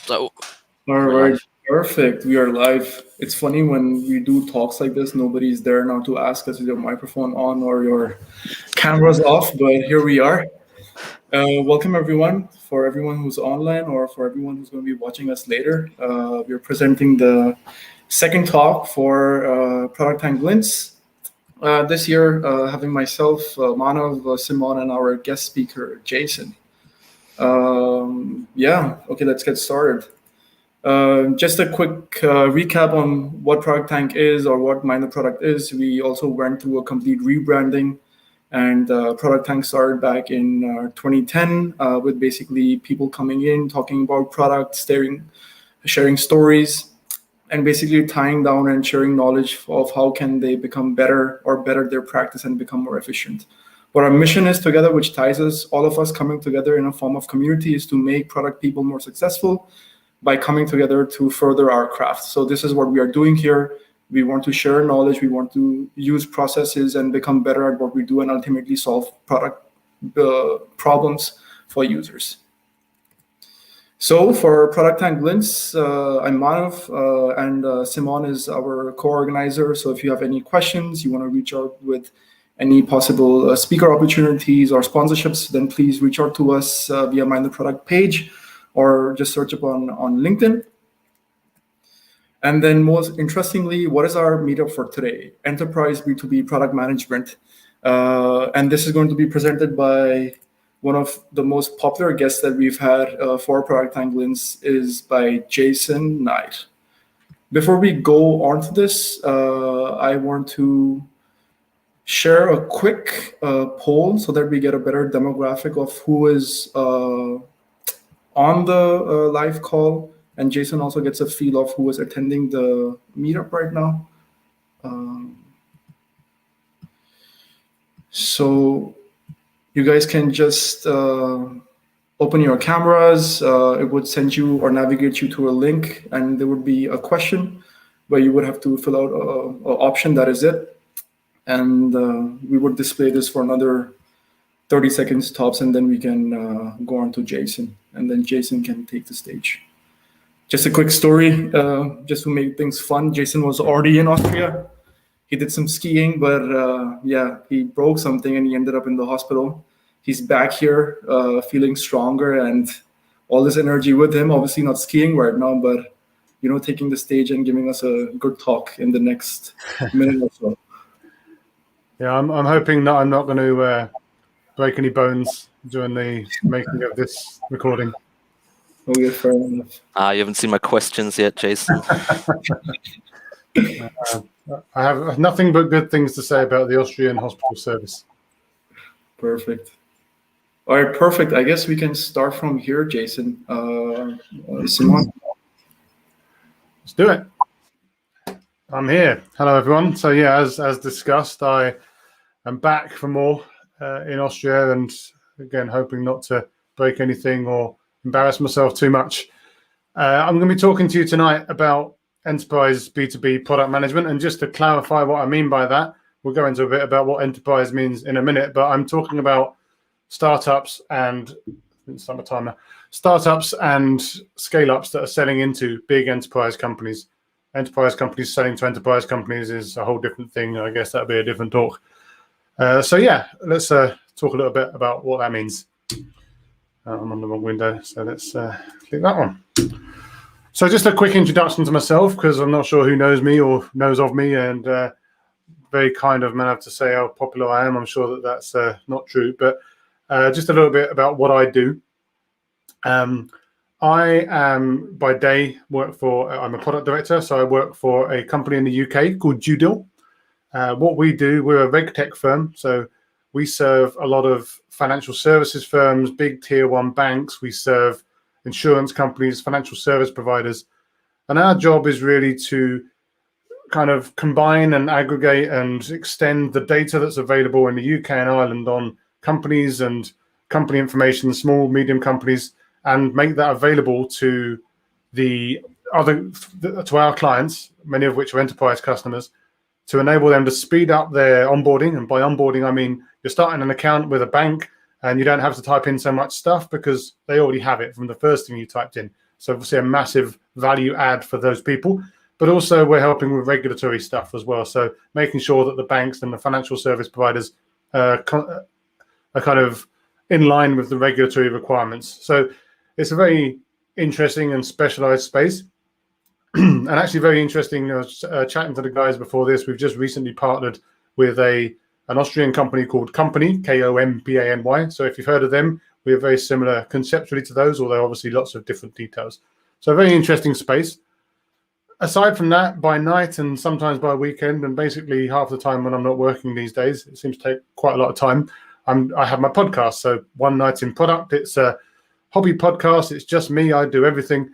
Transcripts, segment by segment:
So All right, perfect. We are live. It's funny when we do talks like this, nobody's there now to ask us is your microphone on or your camera's off, but here we are. Welcome everyone, for everyone who's online or for everyone who's going to be watching us later. We're presenting the second talk for ProductTank Linz. This year, having myself, Manav, Simon, and our guest speaker, Jason. Okay, let's get started. Just a quick recap on what ProductTank is or what Mind the Product is. We also went through a complete rebranding, and ProductTank started back in 2010 with basically people coming in, talking about products, sharing stories, and basically tying down and sharing knowledge of how can they become better or better their practice and become more efficient. What our mission is together, which ties us, all of us coming together in a form of community, is to make product people more successful by coming together to further our craft. So this is what we are doing here. We want to share knowledge. We want to use processes and become better at what we do and ultimately solve product problems for users. So for ProductTank Linz, I'm Manav, and Simon is our co-organizer. So if you have any questions, you want to reach out with any possible speaker opportunities or sponsorships, then please reach out to us via Mind the Product page, or just search up on LinkedIn. And then most interestingly, what is our meetup for today? Enterprise B2B Product Management. And this is going to be presented by one of the most popular guests that we've had for ProductTank Linz is by Jason Knight. Before we go on to this, I want to share a quick poll so that we get a better demographic of who is on the live call, and Jason also gets a feel of who is attending the meetup right now. So you guys can just open your cameras. It would send you or navigate you to a link, and there would be a question where you would have to fill out an option. That is it. And we would display this for another 30 seconds tops, and then we can go on to Jason, and then Jason can take the stage. Just a quick story, just to make things fun. Jason was already in Austria. He did some skiing, but he broke something and he ended up in the hospital. He's back here feeling stronger and all this energy with him. Obviously not skiing right now, but taking the stage and giving us a good talk in the next minute or so. Yeah, I'm hoping that I'm not going to break any bones during the making of this recording. Oh, yeah, fair enough. You haven't seen my questions yet, Jason. I have nothing but good things to say about the Austrian hospital service. Perfect. All right, perfect. I guess we can start from here, Jason. Simon? Let's do it. I'm here. Hello, everyone. So yeah, as discussed, I am back for more in Austria, and again, hoping not to break anything or embarrass myself too much. I'm going to be talking to you tonight about enterprise B2B product management, and just to clarify what I mean by that, we'll go into a bit about what enterprise means in a minute, but I'm talking about startups and startups and scale-ups that are selling into big enterprise companies. Enterprise companies selling to enterprise companies is a whole different thing. I guess that'll be a different talk. So yeah, let's talk a little bit about what that means. I'm on the wrong window, so let's click that one. So just a quick introduction to myself, because I'm not sure who knows me or knows of me, and very kind of man have to say how popular I am. I'm sure that that's not true, but just a little bit about what I do. I am, by day, I'm a product director, so I work for a company in the UK called DueDil. What we do, we're a Reg Tech firm, so we serve a lot of financial services firms, big tier one banks. We serve insurance companies, financial service providers, and our job is really to kind of combine and aggregate and extend the data that's available in the UK and Ireland on companies and company information, small, medium companies, and make that available to our clients, many of which are enterprise customers, to enable them to speed up their onboarding. And by onboarding, I mean you're starting an account with a bank and you don't have to type in so much stuff because they already have it from the first thing you typed in. So obviously a massive value add for those people. But also we're helping with regulatory stuff as well. So making sure that the banks and the financial service providers are kind of in line with the regulatory requirements. So it's a very interesting and specialized space. And actually very interesting, I was chatting to the guys before this, we've just recently partnered with an Austrian company called Company, Kompany. So if you've heard of them, we are very similar conceptually to those, although obviously lots of different details. So a very interesting space. Aside from that, by night and sometimes by weekend, and basically half the time when I'm not working these days, it seems to take quite a lot of time, I have my podcast. So One Night in Product, it's a hobby podcast. It's just me. I do everything.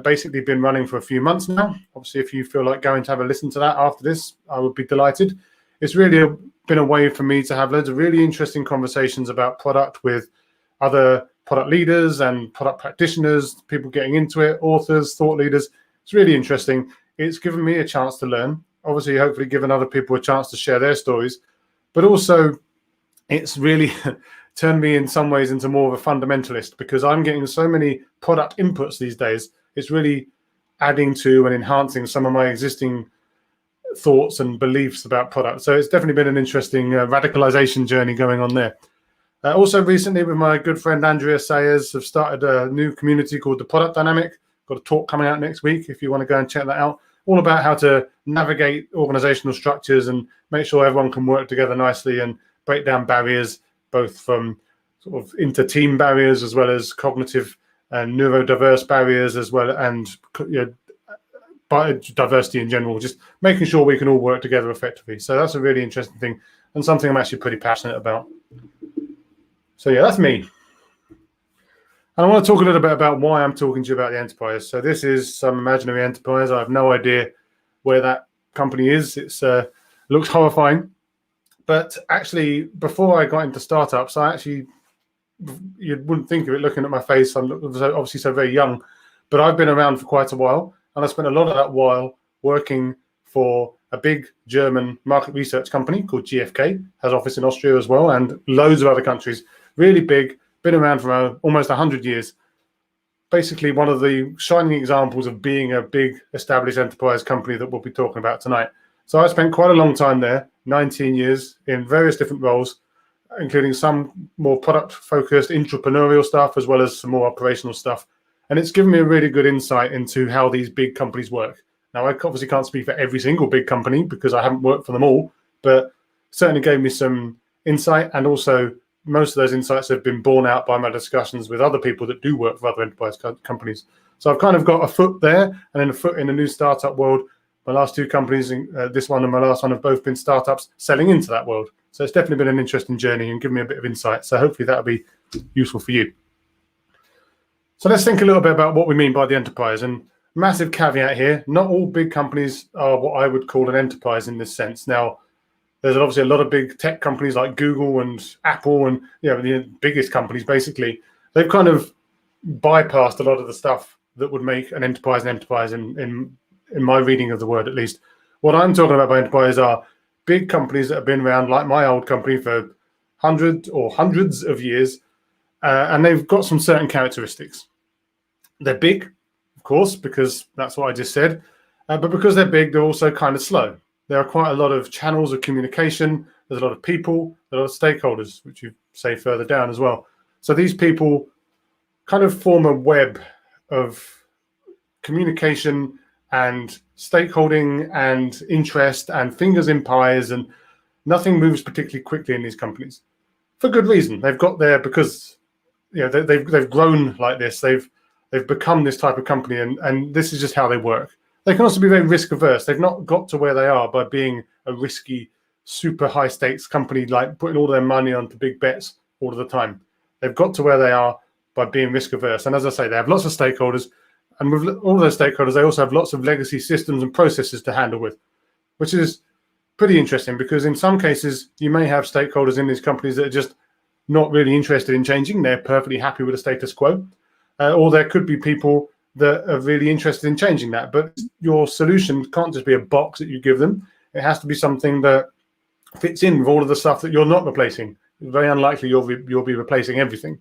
Basically been running for a few months now. Obviously, if you feel like going to have a listen to that after this, I would be delighted. It's really been a way for me to have loads of really interesting conversations about product with other product leaders and product practitioners, people getting into it, authors, thought leaders. It's really interesting. It's given me a chance to learn, obviously, hopefully given other people a chance to share their stories, but also it's really turned me in some ways into more of a fundamentalist because I'm getting so many product inputs these days. It's really adding to and enhancing some of my existing thoughts and beliefs about product. So it's definitely been an interesting radicalization journey going on there. Also recently with my good friend Andrea Sayers have started a new community called the Product Dynamic. Got a talk coming out next week if you want to go and check that out. All about how to navigate organizational structures and make sure everyone can work together nicely and break down barriers, both from sort of inter-team barriers as well as cognitive and neurodiverse barriers as well, and biodiversity in general, just making sure we can all work together effectively. So that's a really interesting thing and something I'm actually pretty passionate about. So yeah, that's me. And I want to talk a little bit about why I'm talking to you about the enterprise. So this is some imaginary enterprise. I have no idea where that company is. It looks horrifying. But actually, before I got into startups, you wouldn't think of it looking at my face. I'm obviously so very young, but I've been around for quite a while. And I spent a lot of that while working for a big German market research company called GfK, has office in Austria as well, and loads of other countries. Really big, been around for almost 100 years. Basically, one of the shining examples of being a big established enterprise company that we'll be talking about tonight. So I spent quite a long time there, 19 years, in various different roles, including some more product-focused entrepreneurial stuff, as well as some more operational stuff. And it's given me a really good insight into how these big companies work. Now, I obviously can't speak for every single big company because I haven't worked for them all, but certainly gave me some insight. And also, most of those insights have been borne out by my discussions with other people that do work for other enterprise companies. So I've kind of got a foot there and then a foot in the new startup world. My last two companies, this one and my last one, have both been startups selling into that world. So it's definitely been an interesting journey and given me a bit of insight. So hopefully that'll be useful for you. So let's think a little bit about what we mean by the enterprise. And massive caveat here, not all big companies are what I would call an enterprise in this sense. Now, there's obviously a lot of big tech companies like Google and Apple and the biggest companies, basically. They've kind of bypassed a lot of the stuff that would make an enterprise in my reading of the word, at least. What I'm talking about by enterprise are big companies that have been around, like my old company, for hundreds of years, and they've got some certain characteristics. They're big, of course, because that's what I just said, but because they're big, they're also kind of slow. There are quite a lot of channels of communication. There's a lot of people, a lot of stakeholders, which you say further down as well. So these people kind of form a web of communication and stakeholding and interest and fingers in pies, and nothing moves particularly quickly in these companies for good reason. They've got there because they've grown like this. They've become this type of company, and this is just how they work. They can also be very risk averse. They've not got to where they are by being a risky, super high stakes company, like putting all their money onto big bets all of the time. They've got to where they are by being risk averse. And as I say, they have lots of stakeholders. And with all those stakeholders, they also have lots of legacy systems and processes to handle with, which is pretty interesting because in some cases, you may have stakeholders in these companies that are just not really interested in changing. They're perfectly happy with the status quo. Or there could be people that are really interested in changing that. But your solution can't just be a box that you give them. It has to be something that fits in with all of the stuff that you're not replacing. It's very unlikely you'll be replacing everything.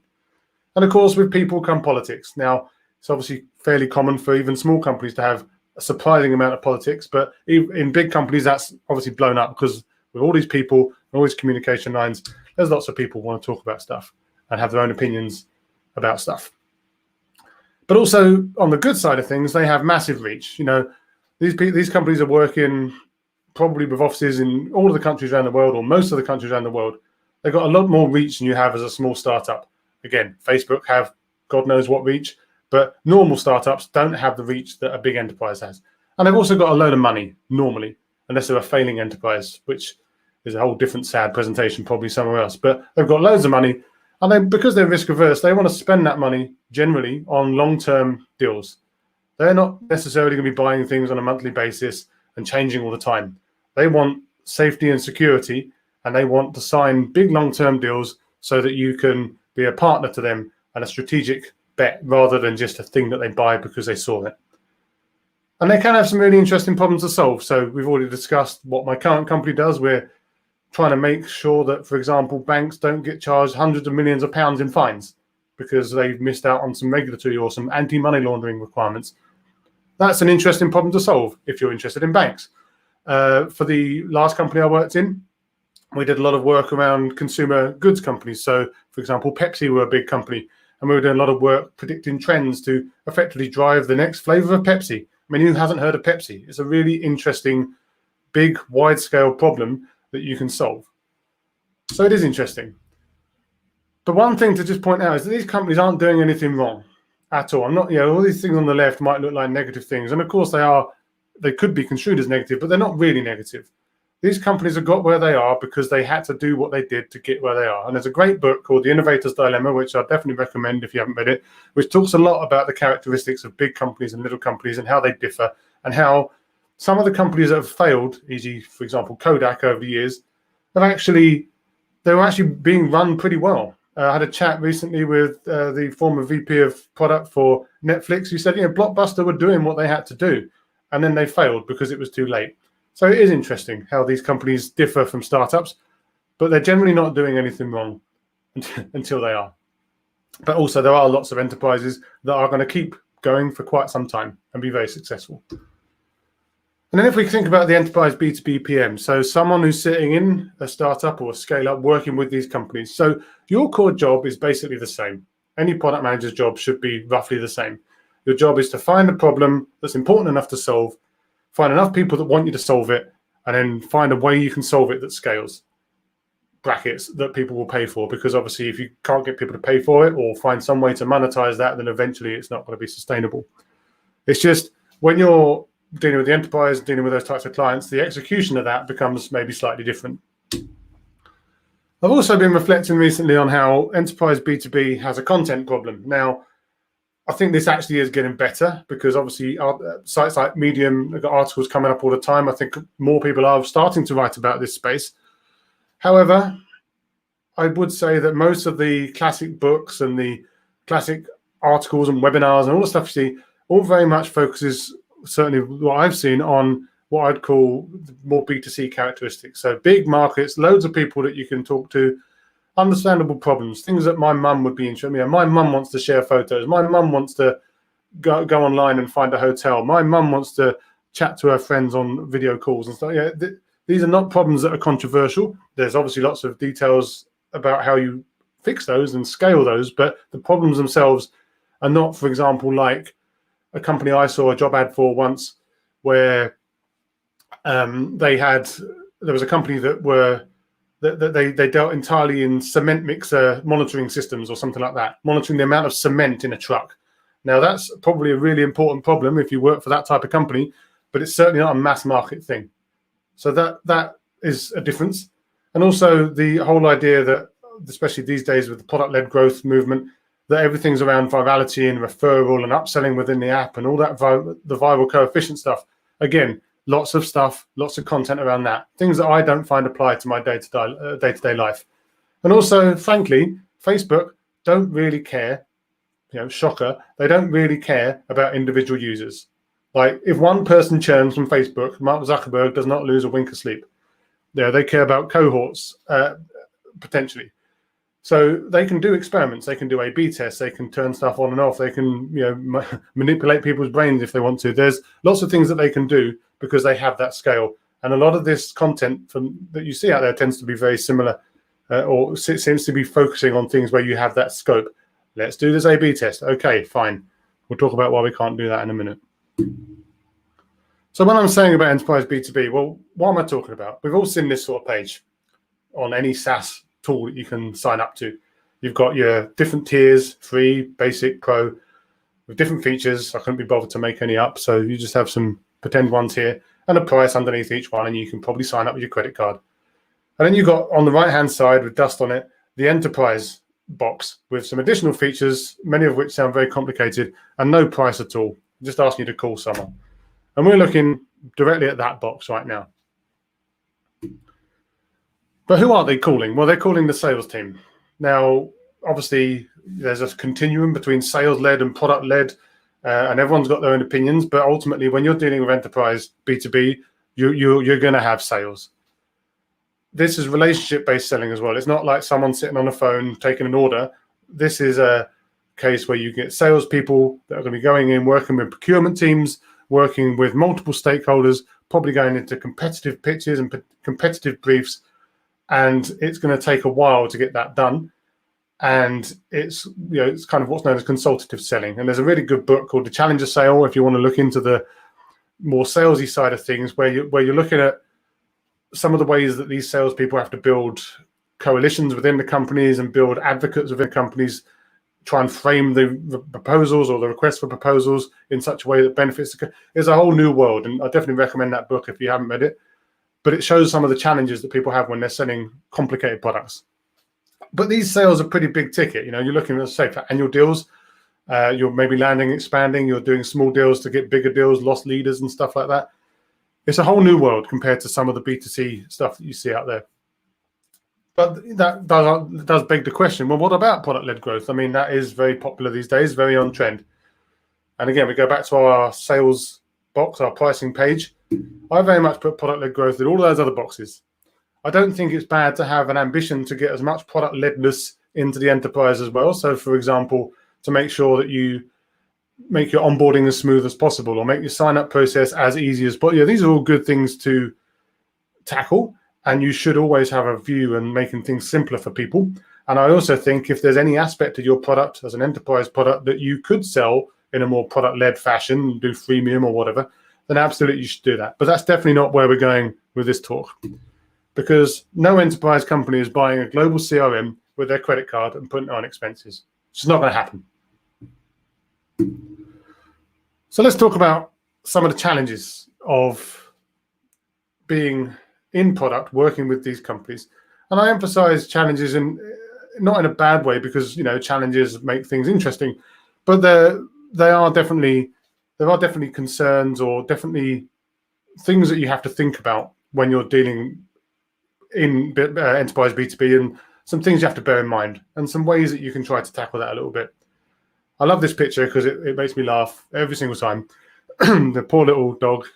And of course, with people come politics. Now, It's obviously fairly common for even small companies to have a surprising amount of politics, but in big companies, that's obviously blown up because with all these people and all these communication lines, there's lots of people who want to talk about stuff and have their own opinions about stuff. But also on the good side of things, they have massive reach. You know, these companies are working probably with offices in all of the countries around the world, or most of the countries around the world. They've got a lot more reach than you have as a small startup. Again, Facebook have God knows what reach, but normal startups don't have the reach that a big enterprise has. And they've also got a load of money normally, unless they're a failing enterprise, which is a whole different sad presentation probably somewhere else. But they've got loads of money, and because they're risk averse, they want to spend that money generally on long-term deals. They're not necessarily going to be buying things on a monthly basis and changing all the time. They want safety and security, and they want to sign big long-term deals so that you can be a partner to them and a strategic bet rather than just a thing that they buy because they saw it. And they can have some really interesting problems to solve. So we've already discussed what my current company does. We're trying to make sure that, for example, banks don't get charged hundreds of millions of pounds in fines because they've missed out on some regulatory or some anti-money laundering requirements. That's an interesting problem to solve if you're interested in banks. For the last company I worked in, we did a lot of work around consumer goods companies. So, for example, Pepsi were a big company, and we were doing a lot of work predicting trends to effectively drive the next flavor of Pepsi. I mean, who hasn't heard of Pepsi? It's a really interesting, big, wide-scale problem that you can solve. So it is interesting. But one thing to just point out is that these companies aren't doing anything wrong at all. I'm not, all these things on the left might look like negative things, and of course they could be construed as negative, but they're not really negative. These companies have got where they are because they had to do what they did to get where they are. And there's a great book called The Innovator's Dilemma, which I definitely recommend if you haven't read it, which talks a lot about the characteristics of big companies and little companies and how they differ, and how some of the companies that have failed, e.g., for example, Kodak over the years, they were actually being run pretty well. I had a chat recently with the former VP of product for Netflix, who said, Blockbuster were doing what they had to do, and then they failed because it was too late. So it is interesting how these companies differ from startups, but they're generally not doing anything wrong until they are. But also there are lots of enterprises that are going to keep going for quite some time and be very successful. And then if we think about the enterprise B2B PM, so someone who's sitting in a startup or a scale-up working with these companies. So your core job is basically the same. Any product manager's job should be roughly the same. Your job is to find a problem that's important enough to solve, find enough people that want you to solve it, and then find a way you can solve it that scales. Brackets that people will pay for, because obviously if you can't get people to pay for it or find some way to monetize that, then eventually it's not going to be sustainable. It's just when you're dealing with the enterprise, dealing with those types of clients, the execution of that becomes maybe slightly different. I've also been reflecting recently on how enterprise B2B has a content problem. Now, I think this actually is getting better because obviously sites like Medium have got articles coming up all the time. I think more people are starting to write about this space. However, I would say that most of the classic books and the classic articles and webinars and all the stuff you see all very much focuses, certainly what I've seen, on what I'd call more B2C characteristics. So big markets, loads of people that you can talk to, understandable problems, things that my mum would be interested in. My mum wants to share photos. My mum wants to go online and find a hotel. My mum wants to chat to her friends on video calls and stuff. These are not problems that are controversial. There's obviously lots of details about how you fix those and scale those, but the problems themselves are not, for example, like a company I saw a job ad for once where there was a company that they dealt entirely in cement mixer monitoring systems or something like that, monitoring the amount of cement in a truck. Now, that's probably a really important problem if you work for that type of company, but it's certainly not a mass market thing. So that is a difference. And also the whole idea that, especially these days with the product-led growth movement, that everything's around virality and referral and upselling within the app and all that, the viral coefficient stuff. Again, lots of stuff, lots of content around that. Things that I don't find apply to my day-to-day life. And also, frankly, Facebook don't really care, shocker, they don't really care about individual users. Like, if one person churns from Facebook, Mark Zuckerberg does not lose a wink of sleep. They care about cohorts, potentially. So they can do experiments, they can do A/B tests, they can turn stuff on and off, they can manipulate people's brains if they want to. There's lots of things that they can do because they have that scale. And a lot of this content that you see out there tends to be very similar, or seems to be focusing on things where you have that scope. Let's do this A/B test. Okay, fine. We'll talk about why we can't do that in a minute. So when I'm saying about enterprise B2B, well, what am I talking about? We've all seen this sort of page on any SaaS tool that you can sign up to. You've got your different tiers, free, basic, pro, with different features. I couldn't be bothered to make any up, so you just have some pretend ones here and a price underneath each one, and you can probably sign up with your credit card. And then you've got on the right-hand side with dust on it, the enterprise box with some additional features, many of which sound very complicated, and no price at all. Just asking you to call someone. And we're looking directly at that box right now. But who are they calling? Well, they're calling the sales team. Now, obviously, there's a continuum between sales-led and product-led, and everyone's got their own opinions. But ultimately, when you're dealing with enterprise B2B, you're going to have sales. This is relationship-based selling as well. It's not like someone sitting on a phone taking an order. This is a case where you get salespeople that are going to be going in, working with procurement teams, working with multiple stakeholders, probably going into competitive pitches and competitive briefs. And it's going to take a while to get that done. And it's it's kind of what's known as consultative selling. And there's a really good book called The Challenger Sale, if you want to look into the more salesy side of things, where you're looking at some of the ways that these salespeople have to build coalitions within the companies and build advocates within companies, try and frame the proposals or the requests for proposals in such a way that benefits. It's a whole new world, and I definitely recommend that book if you haven't read it. But it shows some of the challenges that people have when they're selling complicated products. But these sales are pretty big ticket. You're looking at, say, for annual deals. You're maybe landing, expanding. You're doing small deals to get bigger deals, lost leaders and stuff like that. It's a whole new world compared to some of the B2C stuff that you see out there. But that does beg the question, well, what about product-led growth? I mean, that is very popular these days, very on trend. And again, we go back to our sales box, our pricing page. I very much put product-led growth in all those other boxes. I don't think it's bad to have an ambition to get as much product-ledness into the enterprise as well. So, for example, to make sure that you make your onboarding as smooth as possible or make your sign-up process as easy as possible. These are all good things to tackle, and you should always have a view and making things simpler for people. And I also think if there's any aspect of your product as an enterprise product that you could sell in a more product-led fashion, do freemium or whatever, then absolutely you should do that. But that's definitely not where we're going with this talk, because no enterprise company is buying a global CRM with their credit card and putting it on expenses. It's just not going to happen. So let's talk about some of the challenges of being in product, working with these companies. And I emphasize challenges not in a bad way, because challenges make things interesting, but there are definitely concerns or definitely things that you have to think about when you're dealing in enterprise B2B, and some things you have to bear in mind and some ways that you can try to tackle that a little bit. I love this picture because it makes me laugh every single time. The poor little dog,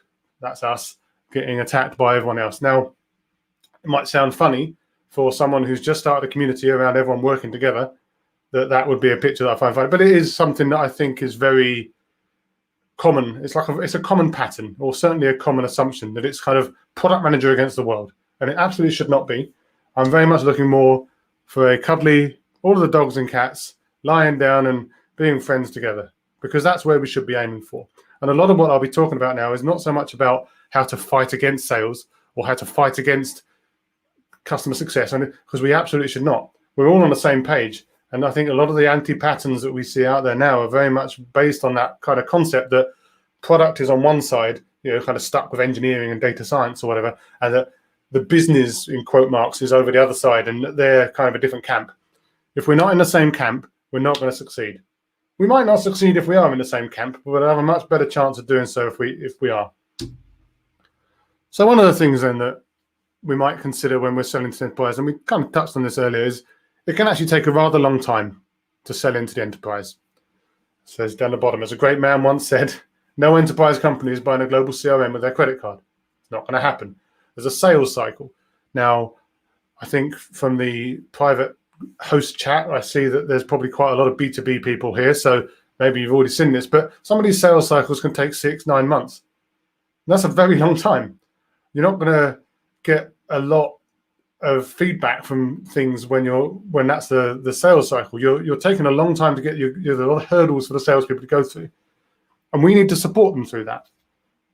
that's us, getting attacked by everyone else. Now, it might sound funny for someone who's just started a community around everyone working together, that would be a picture that I find funny, but it is something that I think is very common. It's a common pattern, or certainly a common assumption, that it's kind of product manager against the world, and it absolutely should not be. I'm very much looking more for a cuddly, all of the dogs and cats lying down and being friends together, because that's where we should be aiming for. And a lot of what I'll be talking about now is not so much about how to fight against sales or how to fight against customer success, because we absolutely should not. We're all on the same page. And I think a lot of the anti-patterns that we see out there now are very much based on that kind of concept that product is on one side, kind of stuck with engineering and data science or whatever, and that the business, in quote marks, is over the other side, and they're kind of a different camp. If we're not in the same camp, we're not going to succeed. We might not succeed if we are in the same camp, but we'll have a much better chance of doing so if we are. So one of the things then that we might consider when we're selling to enterprise, and we kind of touched on this earlier, is it can actually take a rather long time to sell into the enterprise. It says down the bottom, as a great man once said, no enterprise company is buying a global CRM with their credit card. It's not going to happen. There's a sales cycle. Now, I think from the private host chat, I see that there's probably quite a lot of B2B people here, so maybe you've already seen this, but some of these sales cycles can take 6-9 months. That's a very long time. You're not going to get a lot of feedback from things when that's the sales cycle. You're taking a long time to get there's a lot of hurdles for the salespeople to go through, and we need to support them through that,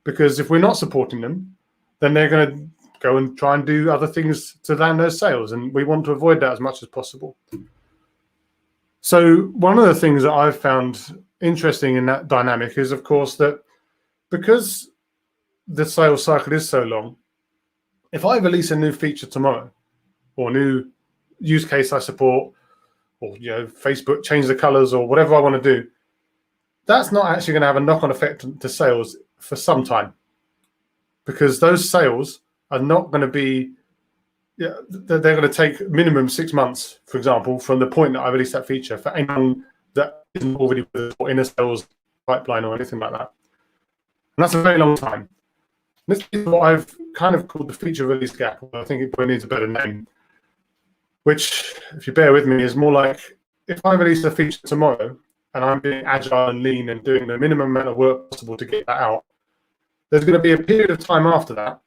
because if we're not supporting them, then they're going to go and try and do other things to land those sales, and we want to avoid that as much as possible. So one of the things that I've found interesting in that dynamic is, of course, that because the sales cycle is so long, if I release a new feature tomorrow, or new use case I support, or Facebook change the colors or whatever I want to do, that's not actually going to have a knock-on effect to sales for some time, because those sales are not going to be, they're going to take minimum 6 months, for example, from the point that I release that feature, for anyone that isn't already with or in a sales pipeline or anything like that. And that's a very long time. This is what I've kind of called the feature release gap. I think it probably needs a better name, which, if you bear with me, is more like if I release a feature tomorrow and I'm being agile and lean and doing the minimum amount of work possible to get that out, there's going to be a period of time after that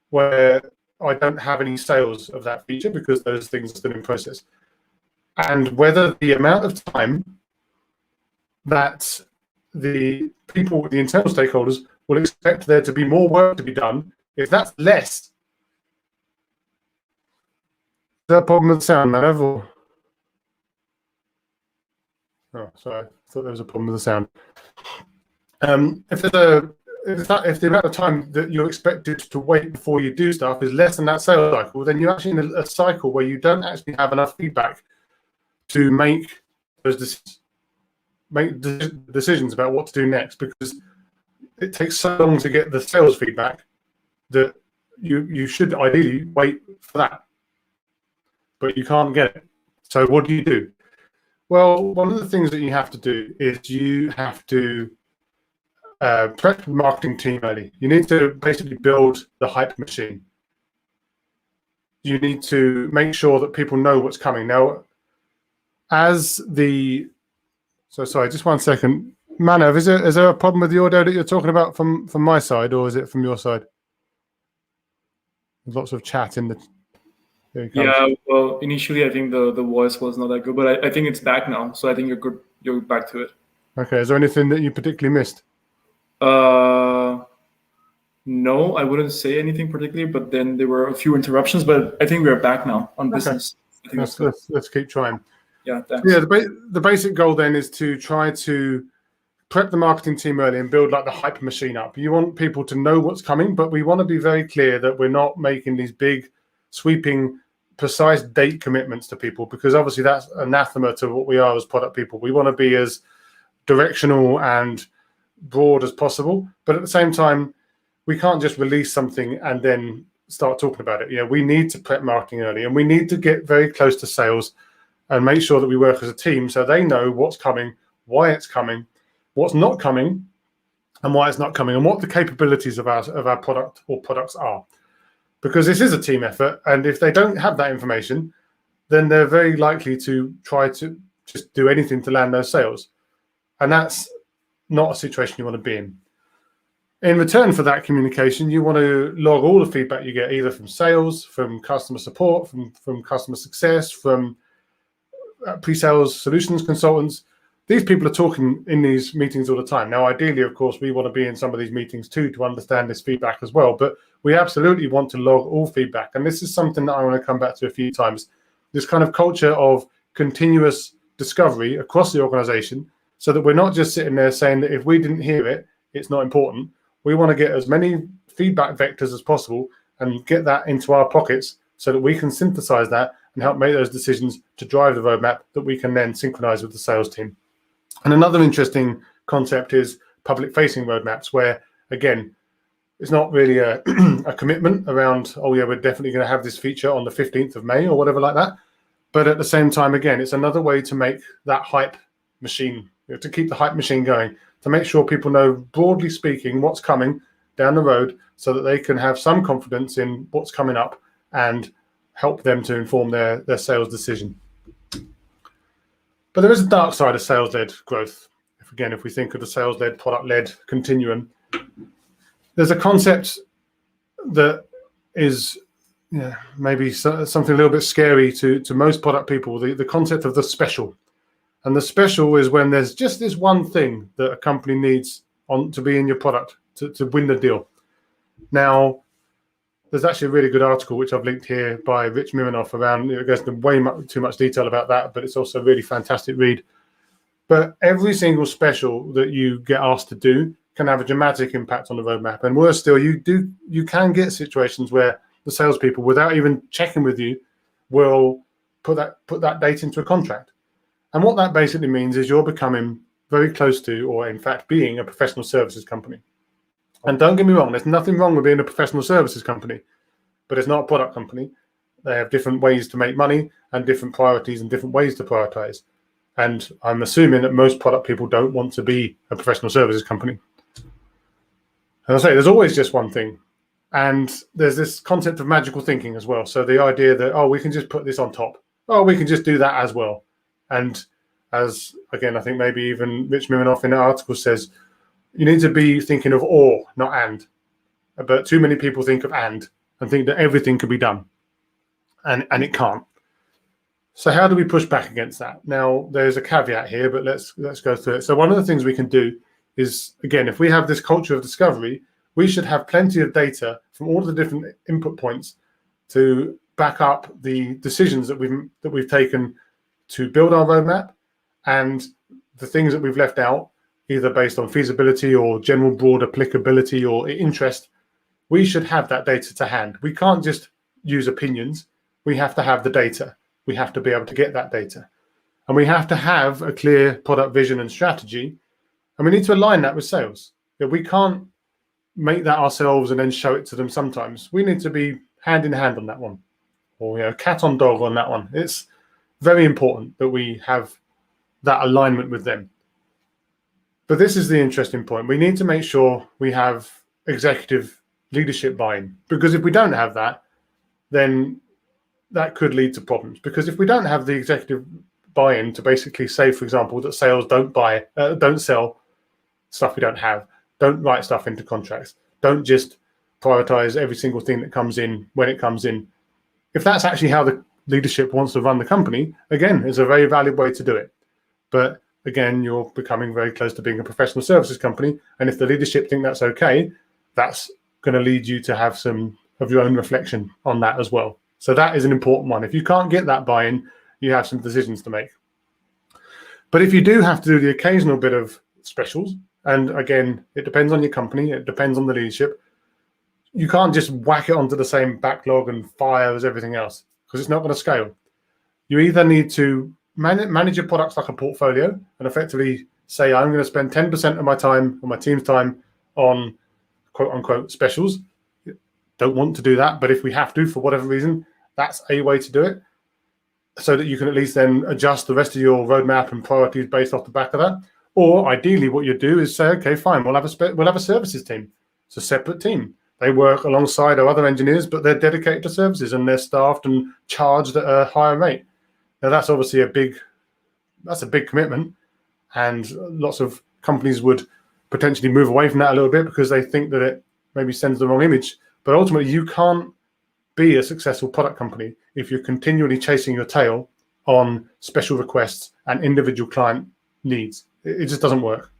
where I don't have any sales of that feature because those things are still in process. And whether the amount of time that the people, the internal stakeholders, will expect there to be more work to be done, if that's less, is there a problem with the sound, Manav? Or... Oh, sorry, I thought there was a problem with the sound. If the amount of time that you're expected to wait before you do stuff is less than that sales cycle, then you're actually in a cycle where you don't actually have enough feedback to make those decisions about what to do next, because it takes so long to get the sales feedback that you should ideally wait for that, but you can't get it. So what do you do? Well, one of the things that you have to do is you have to prep the marketing team early. You need to basically build the hype machine. You need to make sure that people know what's coming. Now, sorry, just 1 second. Manav, is there a problem with the audio that you're talking about from my side, or is it from your side? There's lots of chat in the... Yeah, well, initially I think the voice was not that good, but I think it's back now, so I think you're good. You're back to it. Okay, is there anything that you particularly missed? No, I wouldn't say anything particularly, but then there were a few interruptions, but I think we're back now on business. I think let's keep trying. Yeah, thanks. Yeah, the basic goal then is to try to prep the marketing team early and build like the hype machine up. You want people to know what's coming, but we want to be very clear that we're not making these big, sweeping, precise date commitments to people, because obviously that's anathema to what we are as product people. We want to be as directional and broad as possible, but at the same time, we can't just release something and then start talking about it. We need to prep marketing early, and we need to get very close to sales and make sure that we work as a team so they know what's coming, why it's coming, what's not coming, and why it's not coming, and what the capabilities of our product or products are. Because this is a team effort, and if they don't have that information, then they're very likely to try to just do anything to land those sales. And that's not a situation you want to be in. In return for that communication, you want to log all the feedback you get, either from sales, from customer support, from customer success, from pre-sales solutions consultants. These people are talking in these meetings all the time. Now, ideally, of course, we want to be in some of these meetings too to understand this feedback as well, but we absolutely want to log all feedback. And this is something that I want to come back to a few times, this kind of culture of continuous discovery across the organization, so that we're not just sitting there saying that if we didn't hear it, it's not important. We want to get as many feedback vectors as possible and get that into our pockets so that we can synthesize that and help make those decisions to drive the roadmap that we can then synchronize with the sales team. And another interesting concept is public-facing roadmaps, where, again, it's not really a commitment around, oh, yeah, we're definitely going to have this feature on the 15th of May or whatever like that. But at the same time, again, it's another way to make that hype machine, to keep the hype machine going, to make sure people know, broadly speaking, what's coming down the road so that they can have some confidence in what's coming up and help them to inform their sales decision. But there is a dark side of sales-led growth. If we think of the sales-led, product-led continuum, there's a concept that is maybe something a little bit scary to most product people, the concept of the special. And the special is when there's just this one thing that a company needs to be in your product to win the deal. Now, there's actually a really good article which I've linked here by Rich Miranoff around, it goes into way too much detail about that, but it's also a really fantastic read. But every single special that you get asked to do can have a dramatic impact on the roadmap. And worse still, you can get situations where the salespeople, without even checking with you, will put that data into a contract. And what that basically means is you're becoming very close to, or in fact being, a professional services company. And don't get me wrong, there's nothing wrong with being a professional services company, but it's not a product company. They have different ways to make money and different priorities and different ways to prioritize. And I'm assuming that most product people don't want to be a professional services company. And I say there's always just one thing. And there's this concept of magical thinking as well. So the idea that, oh, we can just put this on top. Oh, we can just do that as well. And as, again, I think maybe even Rich Miranoff in the article says, you need to be thinking of or, not and. But too many people think of and think that everything can be done. And it can't. So how do we push back against that? Now, there's a caveat here, but let's go through it. So one of the things we can do is, again, if we have this culture of discovery, we should have plenty of data from all of the different input points to back up the decisions that we've taken to build our roadmap, and the things that we've left out, either based on feasibility or general broad applicability or interest. We should have that data to hand. We can't just use opinions. We have to have the data. We have to be able to get that data. And we have to have a clear product vision and strategy. And we need to align that with sales. We can't make that ourselves and then show it to them sometimes. We need to be hand in hand on that one, or cat on dog on that one. It's very important that we have that alignment with them. But this is the interesting point. We need to make sure we have executive leadership buy-in, because if we don't have that, then that could lead to problems. Because if we don't have the executive buy-in to basically say, for example, that sales don't sell stuff we don't have, don't write stuff into contracts, don't just prioritize every single thing that comes in when it comes in. If that's actually how the leadership wants to run the company, again, it's a very valid way to do it. But again, you're becoming very close to being a professional services company. And if the leadership think that's okay, that's going to lead you to have some of your own reflection on that as well. So that is an important one. If you can't get that buy-in, you have some decisions to make. But if you do have to do the occasional bit of specials, and again, it depends on your company, it depends on the leadership, you can't just whack it onto the same backlog and fire as everything else, because it's not going to scale. You either need to manage your products like a portfolio and effectively say, I'm going to spend 10% of my time or my team's time on quote unquote specials. Don't want to do that, but if we have to for whatever reason, that's a way to do it, so that you can at least then adjust the rest of your roadmap and priorities based off the back of that. Or ideally what you do is say, okay, fine, we'll have a services team. It's a separate team. They work alongside our other engineers, but they're dedicated to services and they're staffed and charged at a higher rate. Now that's obviously a big commitment, and lots of companies would potentially move away from that a little bit because they think that it maybe sends the wrong image. But ultimately, you can't be a successful product company if you're continually chasing your tail on special requests and individual client needs. It just doesn't work.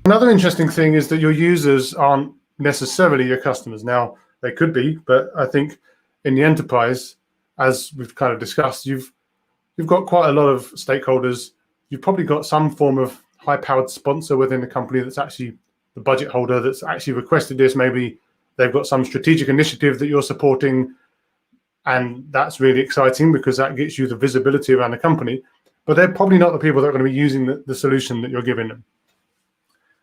Another interesting thing is that your users aren't necessarily your customers. Now, they could be, but I think in the enterprise, as we've kind of discussed, you've got quite a lot of stakeholders. You've probably got some form of high-powered sponsor within the company that's actually the budget holder that's actually requested this. Maybe they've got some strategic initiative that you're supporting, and that's really exciting because that gets you the visibility around the company. But they're probably not the people that are going to be using the solution that you're giving them.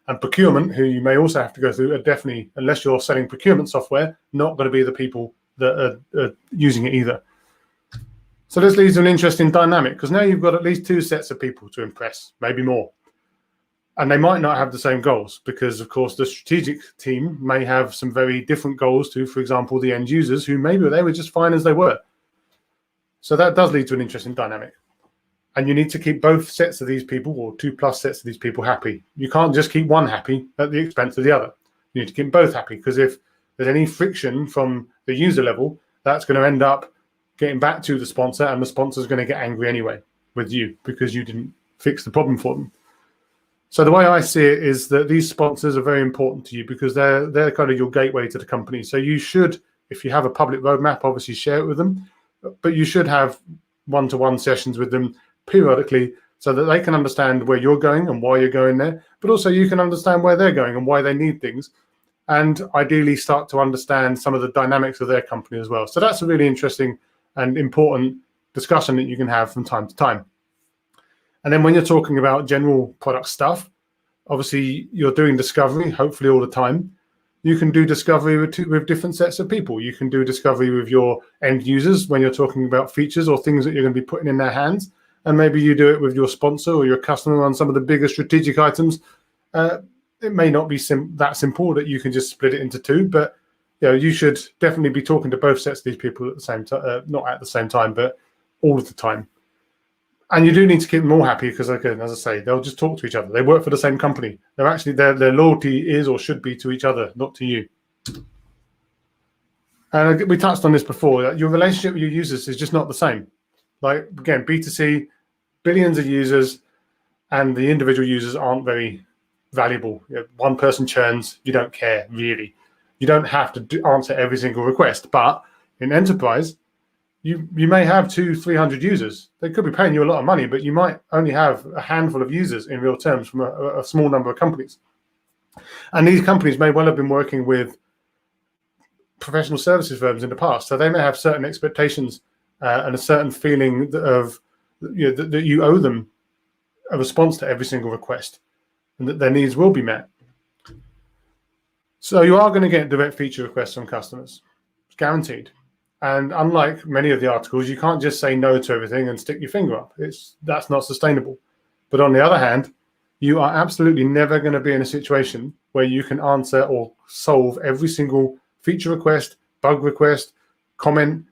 And procurement, who you may also have to go through, are definitely, unless you're selling procurement software, not going to be the people that are using it either. So this leads to an interesting dynamic, because now you've got at least two sets of people to impress, maybe more. And they might not have the same goals, because, of course, the strategic team may have some very different goals to, for example, the end users, who maybe they were just fine as they were. So that does lead to an interesting dynamic. And you need to keep both sets of these people, or 2+ sets of these people, happy. You can't just keep one happy at the expense of the other. You need to keep both happy, because if there's any friction from the user level, that's going to end up getting back to the sponsor, and the sponsor's going to get angry anyway with you because you didn't fix the problem for them. So the way I see it is that these sponsors are very important to you because they're kind of your gateway to the company. So you should, if you have a public roadmap, obviously share it with them, but you should have one-to-one sessions with them periodically so that they can understand where you're going and why you're going there, but also you can understand where they're going and why they need things, and ideally start to understand some of the dynamics of their company as well. So that's a really interesting and important discussion that you can have from time to time. And then when you're talking about general product stuff, obviously you're doing discovery, hopefully all the time. You can do discovery with different sets of people. You can do discovery with your end users when you're talking about features or things that you're going to be putting in their hands. And maybe you do it with your sponsor or your customer on some of the bigger strategic items. It may not be that simple that you can just split it into two, but you should definitely be talking to both sets of these people at the same time, not at the same time, but all of the time. And you do need to keep them all happy because, again, as I say, they'll just talk to each other. They work for the same company. They're actually their loyalty is or should be to each other, not to you. And we touched on this before. That your relationship with your users is just not the same. Like, again, B2C, billions of users, and the individual users aren't very valuable. One person churns, you don't care really. You don't have to answer every single request. But in enterprise, you may have 200-300 users. They could be paying you a lot of money, but you might only have a handful of users in real terms from a small number of companies. And these companies may well have been working with professional services firms in the past, so they may have certain expectations and a certain feeling that you owe them a response to every single request, and that their needs will be met. So you are going to get direct feature requests from customers. It's guaranteed. And unlike many of the articles, you can't just say no to everything and stick your finger up. That's not sustainable. But on the other hand, you are absolutely never going to be in a situation where you can answer or solve every single feature request, bug request, comment,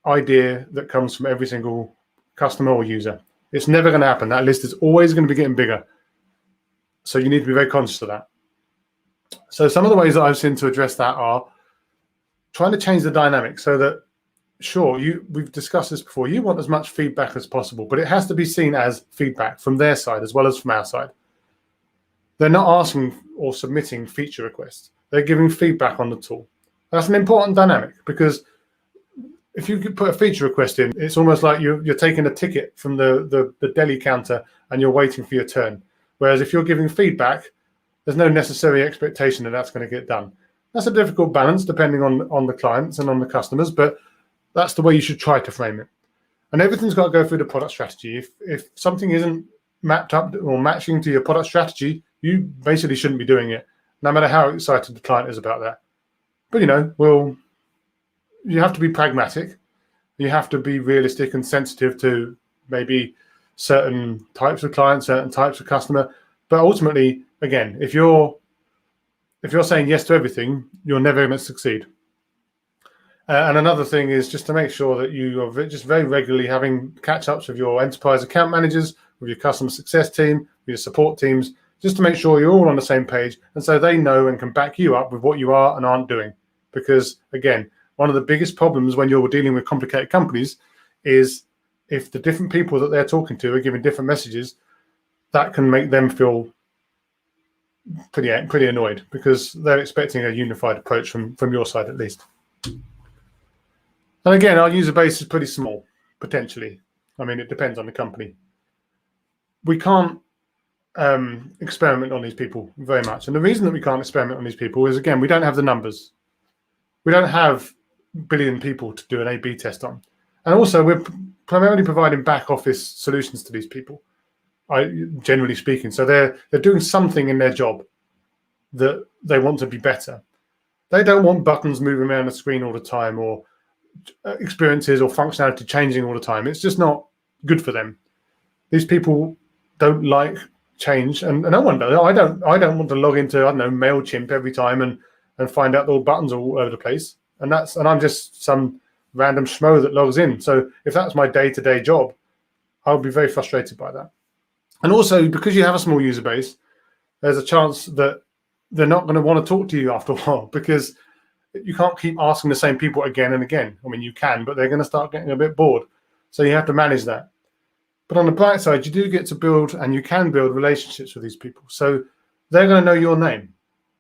idea that comes from every single customer or user. It's never going to happen. That list is always going to be getting bigger. So you need to be very conscious of that. So some of the ways that I've seen to address that are trying to change the dynamic so that, sure, we've discussed this before, you want as much feedback as possible, but it has to be seen as feedback from their side as well as from our side. They're not asking or submitting feature requests. They're giving feedback on the tool. That's an important dynamic, because if you could put a feature request in, it's almost like you're taking a ticket from the deli counter and you're waiting for your turn. Whereas if you're giving feedback, there's no necessary expectation that that's going to get done. That's a difficult balance depending on the clients and on the customers, but that's the way you should try to frame it. And everything's got to go through the product strategy. If something isn't mapped up or matching to your product strategy, you basically shouldn't be doing it, no matter how excited the client is about that. But you have to be pragmatic. You have to be realistic and sensitive to maybe certain types of clients, certain types of customer. But ultimately, again, if you're saying yes to everything, you're never going to succeed. And another thing is just to make sure that you are just very regularly having catch-ups with your enterprise account managers, with your customer success team, with your support teams, just to make sure you're all on the same page, and so they know and can back you up with what you are and aren't doing. Because, again, one of the biggest problems when you're dealing with complicated companies is if the different people that they're talking to are giving different messages, that can make them feel pretty annoyed, because they're expecting a unified approach from your side at least. And again, our user base is pretty small, potentially. I mean, it depends on the company. We can't experiment on these people very much. And the reason that we can't experiment on these people is, again, we don't have the numbers. We don't have a billion people to do an A/B test on. And also, we're primarily providing back office solutions to these people, generally speaking. So they're doing something in their job that they want to be better. They don't want buttons moving around the screen all the time, or experiences or functionality changing all the time. It's just not good for them. These people don't like change, and no one does. I don't want to log into, I don't know, MailChimp every time and find out all buttons are all over the place. And I'm just some random schmo that logs in. So if that's my day-to-day job, I'll be very frustrated by that. And also, because you have a small user base, there's a chance that they're not going to want to talk to you after a while, because you can't keep asking the same people again and again. I mean, you can, but they're going to start getting a bit bored. So you have to manage that. But on the bright side, you do get to build, and you can build relationships with these people. So they're going to know your name.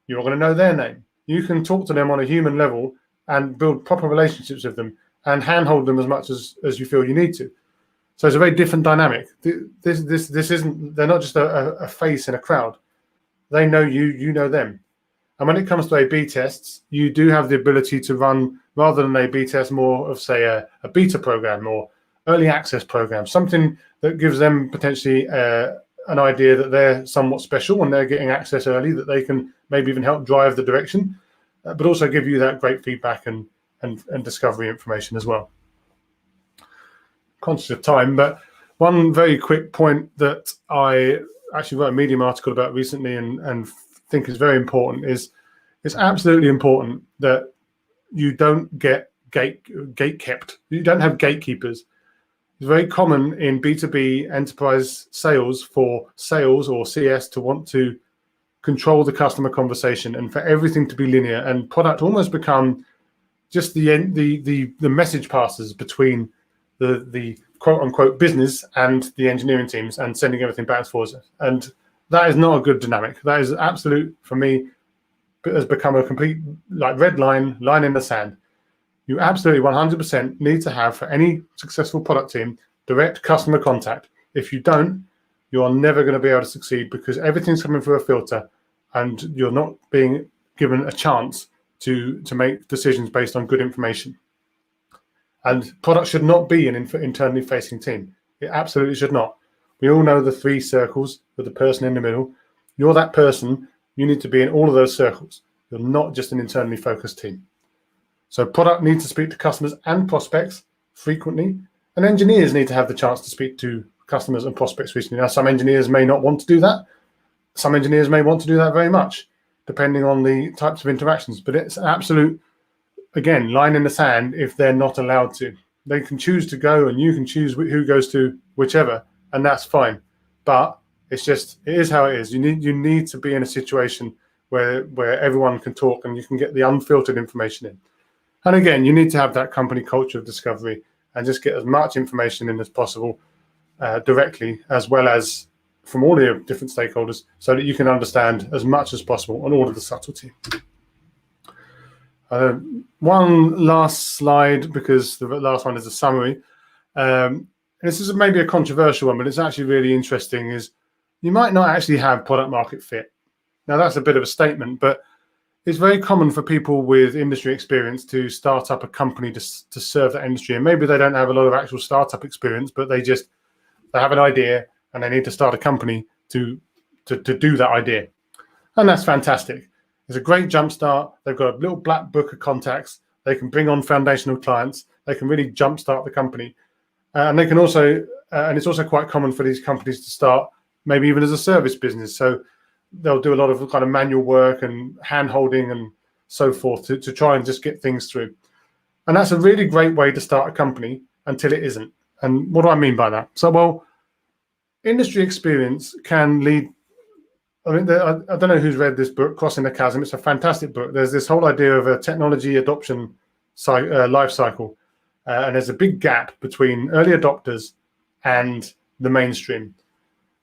You're going to know their name. You can talk to them on a human level and build proper relationships with them and handhold them as much as you feel you need to. So it's a very different dynamic. This isn't, they're not just a face in a crowd. They know you, you know them. And when it comes to A/B tests, you do have the ability to run, rather than A/B test, more of, say, a beta program or early access program, something that gives them potentially an idea that they're somewhat special and they're getting access early, that they can maybe even help drive the direction, but also give you that great feedback and discovery information as well. Conscious of time, but one very quick point that I actually wrote a Medium article about recently and think is very important is it's absolutely important that you don't get gate-kept. You don't have gatekeepers. It's very common in B2B enterprise sales for sales or CS to want to control the customer conversation and for everything to be linear, and product almost become just the message passes between the quote unquote business and the engineering teams and sending everything back and forth. And that is not a good dynamic. That is absolute, for me, has become a complete red line in the sand. You absolutely 100% need to have, for any successful product team, direct customer contact. If you don't, you are never going to be able to succeed, because everything's coming through a filter and you're not being given a chance to make decisions based on good information. And product should not be an internally facing team. It absolutely should not. We all know the 3 circles with the person in the middle. You're that person. You need to be in all of those circles. You're not just an internally focused team. So product needs to speak to customers and prospects frequently, and engineers need to have the chance to speak to customers and prospects recently. Now, some engineers may not want to do that. Some engineers may want to do that very much, depending on the types of interactions. But it's an absolute, again, line in the sand if they're not allowed to. They can choose to go, and you can choose who goes to whichever, and that's fine. But it's just, it is how it is. You need to be in a situation where everyone can talk and you can get the unfiltered information in. And again, you need to have that company culture of discovery and just get as much information in as possible directly, as well as from all the different stakeholders, so that you can understand as much as possible on all of the subtlety. One last slide, because the last one is a summary. This is maybe a controversial one, but it's actually really interesting, is you might not actually have product market fit. Now, that's a bit of a statement, but it's very common for people with industry experience to start up a company to serve that industry. And maybe they don't have a lot of actual startup experience, but they have an idea and they need to start a company to do that idea. And that's fantastic. It's a great jumpstart. They've got a little black book of contacts. They can bring on foundational clients. They can really jumpstart the company. And they can also, and it's also quite common for these companies to start maybe even as a service business. So they'll do a lot of kind of manual work and hand holding and so forth to try and just get things through. And that's a really great way to start a company until it isn't. And what do I mean by that? So, well, industry experience can lead. I mean, I don't know who's read this book, Crossing the Chasm. It's a fantastic book. There's this whole idea of a technology adoption life cycle. And there's a big gap between early adopters and the mainstream.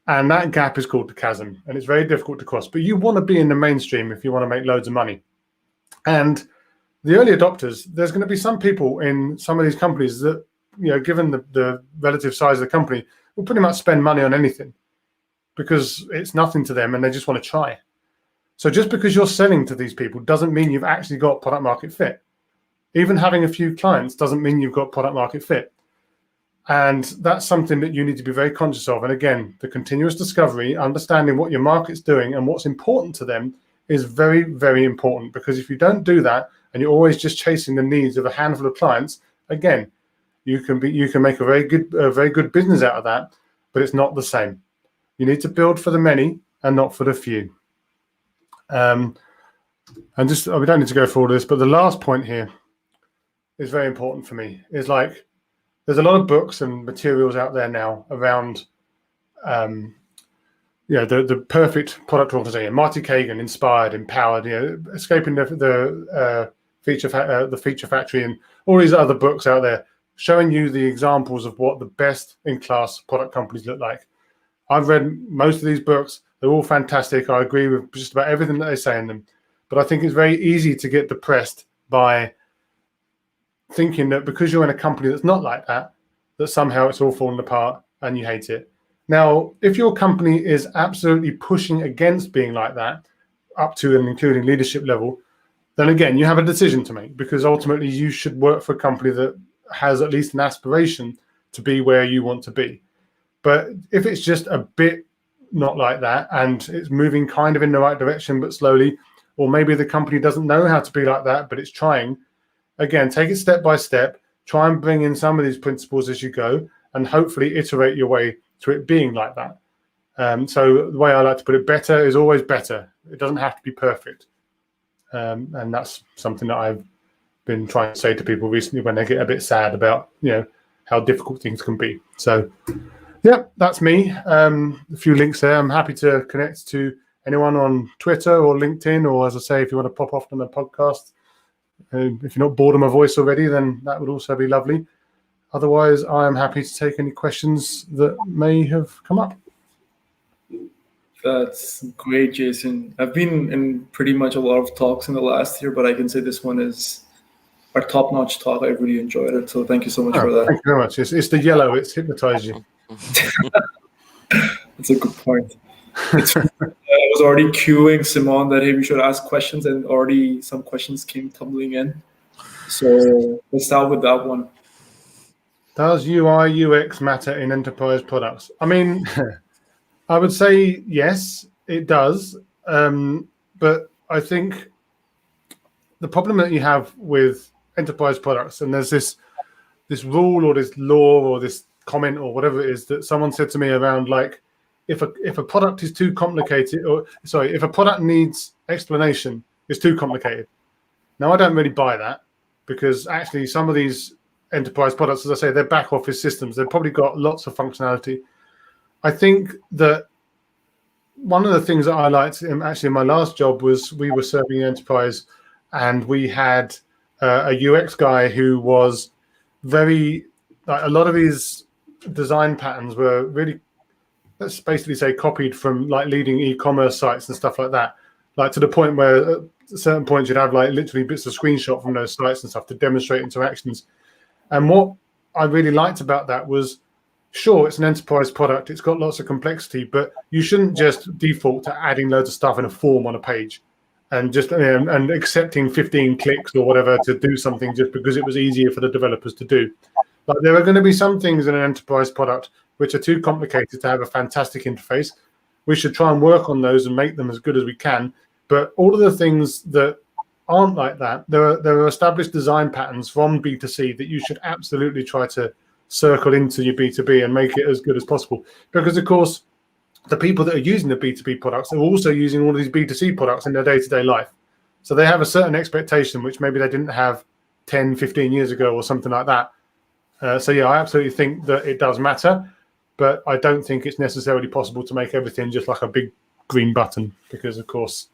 And that gap is called the chasm. And it's very difficult to cross. But you want to be in the mainstream if you want to make loads of money. And the early adopters, there's going to be some people in some of these companies that, you know, given the relative size of the company, will pretty much spend money on anything because it's nothing to them and they just want to try. So just because you're selling to these people doesn't mean you've actually got product market fit. Even having a few clients doesn't mean you've got product market fit. And that's something that you need to be very conscious of. And again, the continuous discovery, understanding what your market's doing and what's important to them is very, very important, because if you don't do that and you're always just chasing the needs of a handful of clients, again, you can make a very good business out of that, but it's not the same. You need to build for the many and not for the few. And just, we don't need to go through all this, but the last point here is very important for me. Is like there's a lot of books and materials out there now around the perfect product organization. Marty Kagan, Inspired, Empowered, Escaping the Feature Factory, and all these other books out there showing you the examples of what the best in class product companies look like. I've read most of these books. They're all fantastic. I agree with just about everything that they say in them. But I think it's very easy to get depressed by thinking that because you're in a company that's not like that, that somehow it's all falling apart and you hate it. Now, if your company is absolutely pushing against being like that, up to and including leadership level, then again, you have a decision to make, because ultimately you should work for a company that has at least an aspiration to be where you want to be. But if it's just a bit not like that and it's moving kind of in the right direction but slowly, or maybe the company doesn't know how to be like that but it's trying, again, take it step by step, try and bring in some of these principles as you go, and hopefully iterate your way to it being like that. So the way I like to put it, better is always better. It doesn't have to be perfect. And that's something that I've been trying to say to people recently when they get a bit sad about, how difficult things can be. So, yeah, that's me. A few links there. I'm happy to connect to anyone on Twitter or LinkedIn, or as I say, if you want to pop off on the podcast, if you're not bored of my voice already, then that would also be lovely. Otherwise, I am happy to take any questions that may have come up. That's great, Jason. I've been in pretty much a lot of talks in the last year, but I can say this one is our top-notch talk. I really enjoyed it. So thank you so much for that. Thank you very much. It's the yellow. It's hypnotized you. That's a good point. I was already queuing Simon that, hey, we should ask questions, and already some questions came tumbling in. So let's start with that one. Does UIUX matter in enterprise products? I mean, I would say yes, it does. But I think the problem that you have with enterprise products, and there's this rule or this law or this comment or whatever it is that someone said to me around, like, if a product is too complicated, if a product needs explanation, it's too complicated. Now, I don't really buy that, because actually some of these enterprise products, as I say, they're back office systems. They've probably got lots of functionality. I think that one of the things that I liked actually in my last job was we were serving enterprise, and we had a UX guy who was very, like, a lot of his design patterns were really, let's basically say, copied from like leading e-commerce sites and stuff like that, like to the point where at certain points you'd have like literally bits of screenshot from those sites and stuff to demonstrate interactions. And what I really liked about that was, sure, it's an enterprise product, it's got lots of complexity, but you shouldn't just default to adding loads of stuff in a form on a page and just and accepting 15 clicks or whatever to do something just because it was easier for the developers to do. Like, there are going to be some things in an enterprise product which are too complicated to have a fantastic interface. We should try and work on those and make them as good as we can. But all of the things that aren't like that, there are established design patterns from B2C that you should absolutely try to circle into your B2B and make it as good as possible. Because, of course, the people that are using the B2B products are also using all of these B2C products in their day-to-day life. So they have a certain expectation, which maybe they didn't have 10, 15 years ago or something like that. So, yeah, I absolutely think that it does matter, but I don't think it's necessarily possible to make everything just like a big green button because, of course,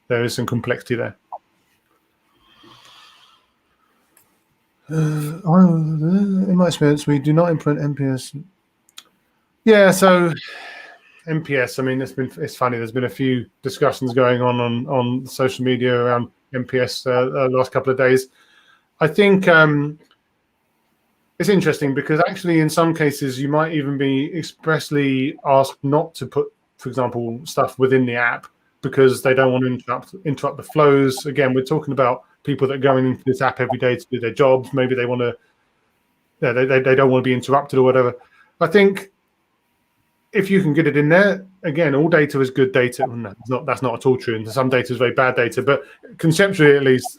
there is some complexity there. In my experience, we do not implement MPS. Yeah, so MPS, I mean, it's funny. There's been a few discussions going on social media around MPS the last couple of days. I think it's interesting because actually in some cases you might even be expressly asked not to put, for example, stuff within the app because they don't want to interrupt the flows. Again, we're talking about people that are going into this app every day to do their jobs. Maybe they want to, they don't want to be interrupted or whatever. I think if you can get it in there, again, all data is good data. No, that's not at all true. And some data is very bad data, but conceptually, at least,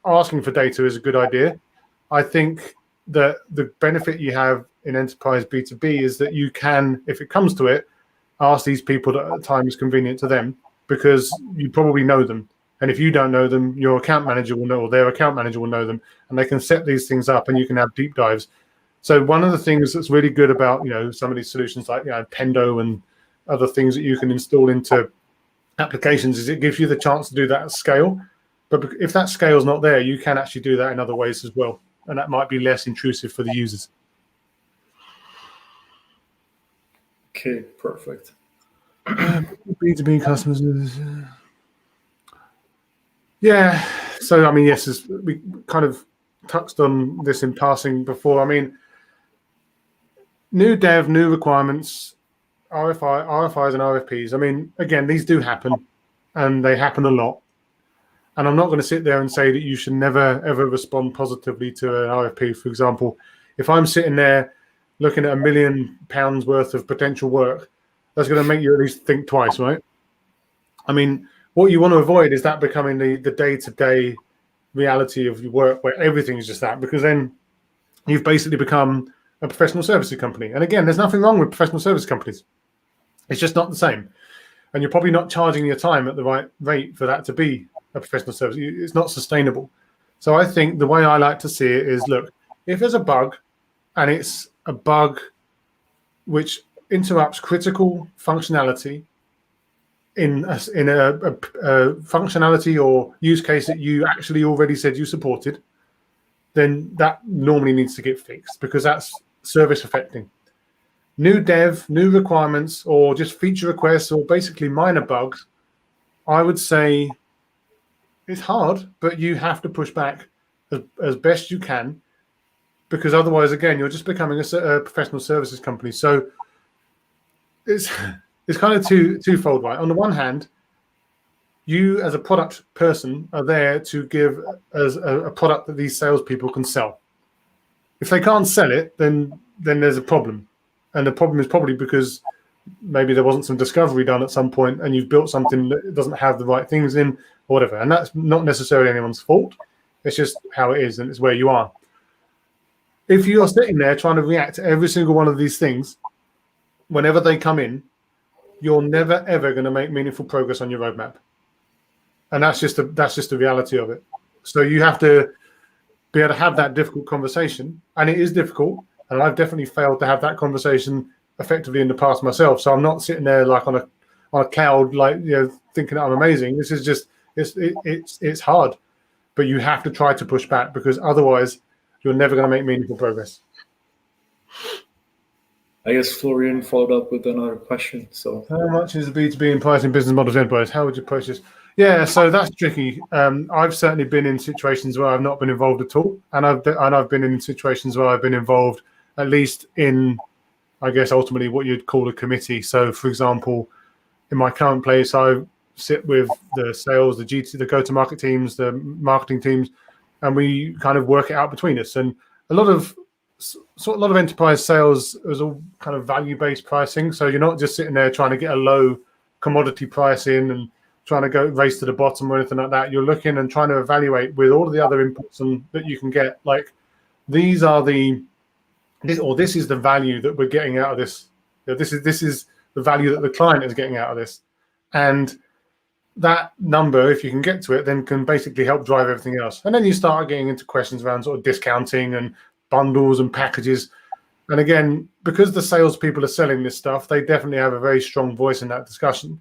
asking for data is a good idea. I think that the benefit you have in enterprise B2B is that you can, if it comes to it, ask these people at a time is convenient to them because you probably know them. And if you don't know them, your account manager will know, or their account manager will know them, and they can set these things up, and you can have deep dives. So one of the things that's really good about, some of these solutions like, Pendo and other things that you can install into applications is it gives you the chance to do that at scale. But if that scale is not there, you can actually do that in other ways as well. And that might be less intrusive for the users. Okay, perfect. B2B customers. Yeah. So, yes, we kind of touched on this in passing before. New dev, new requirements, RFIs and RFPs. Again, these do happen, and they happen a lot. And I'm not going to sit there and say that you should never, ever respond positively to an RFP. For example, if I'm sitting there looking at £1 million worth of potential work, that's going to make you at least think twice, right? What you want to avoid is that becoming the day-to-day reality of your work where everything is just that, because then you've basically become a professional services company. And again, there's nothing wrong with professional service companies. It's just not the same. And you're probably not charging your time at the right rate for that to be a professional service. It's not sustainable. So I think the way I like to see it is, look, if there's a bug and it's a bug which interrupts critical functionality in a functionality or use case that you actually already said you supported, then that normally needs to get fixed, because that's service affecting. New dev, new requirements, or just feature requests, or basically minor bugs, I would say it's hard, but you have to push back as best you can, because otherwise, again, you're just becoming a professional services company. So it's kind of twofold, right? On the one hand, you as a product person are there to give as a product that these salespeople can sell. If they can't sell it, then there's a problem. And the problem is probably because maybe there wasn't some discovery done at some point and you've built something that doesn't have the right things in or whatever. And that's not necessarily anyone's fault. It's just how it is, and it's where you are. If you're sitting there trying to react to every single one of these things, whenever they come in, you're never, ever going to make meaningful progress on your roadmap. And that's just the reality of it. So you have to be able to have that difficult conversation. And it is difficult. And I've definitely failed to have that conversation effectively in the past myself. So I'm not sitting there like on a cloud, like, thinking that I'm amazing. This is just, it's hard. But you have to try to push back, because otherwise you're never going to make meaningful progress. I guess Florian followed up with another question. So, how much is the B2B and pricing business models enterprise? How would you approach this? Yeah, so that's tricky. I've certainly been in situations where I've not been involved at all, and I've been in situations where I've been involved at least in, I guess, ultimately what you'd call a committee. So, for example, in my current place, I sit with the sales, the go-to-market teams, the marketing teams, and we kind of work it out between us. And a lot of enterprise sales is all kind of value-based pricing. So you're not just sitting there trying to get a low commodity price in and trying to go race to the bottom or anything like that. You're looking and trying to evaluate with all of the other inputs that you can get. Like, this is the value that we're getting out of this. This is the value that the client is getting out of this. And that number, if you can get to it, then can basically help drive everything else. And then you start getting into questions around sort of discounting and bundles and packages. And again, because the salespeople are selling this stuff, they definitely have a very strong voice in that discussion.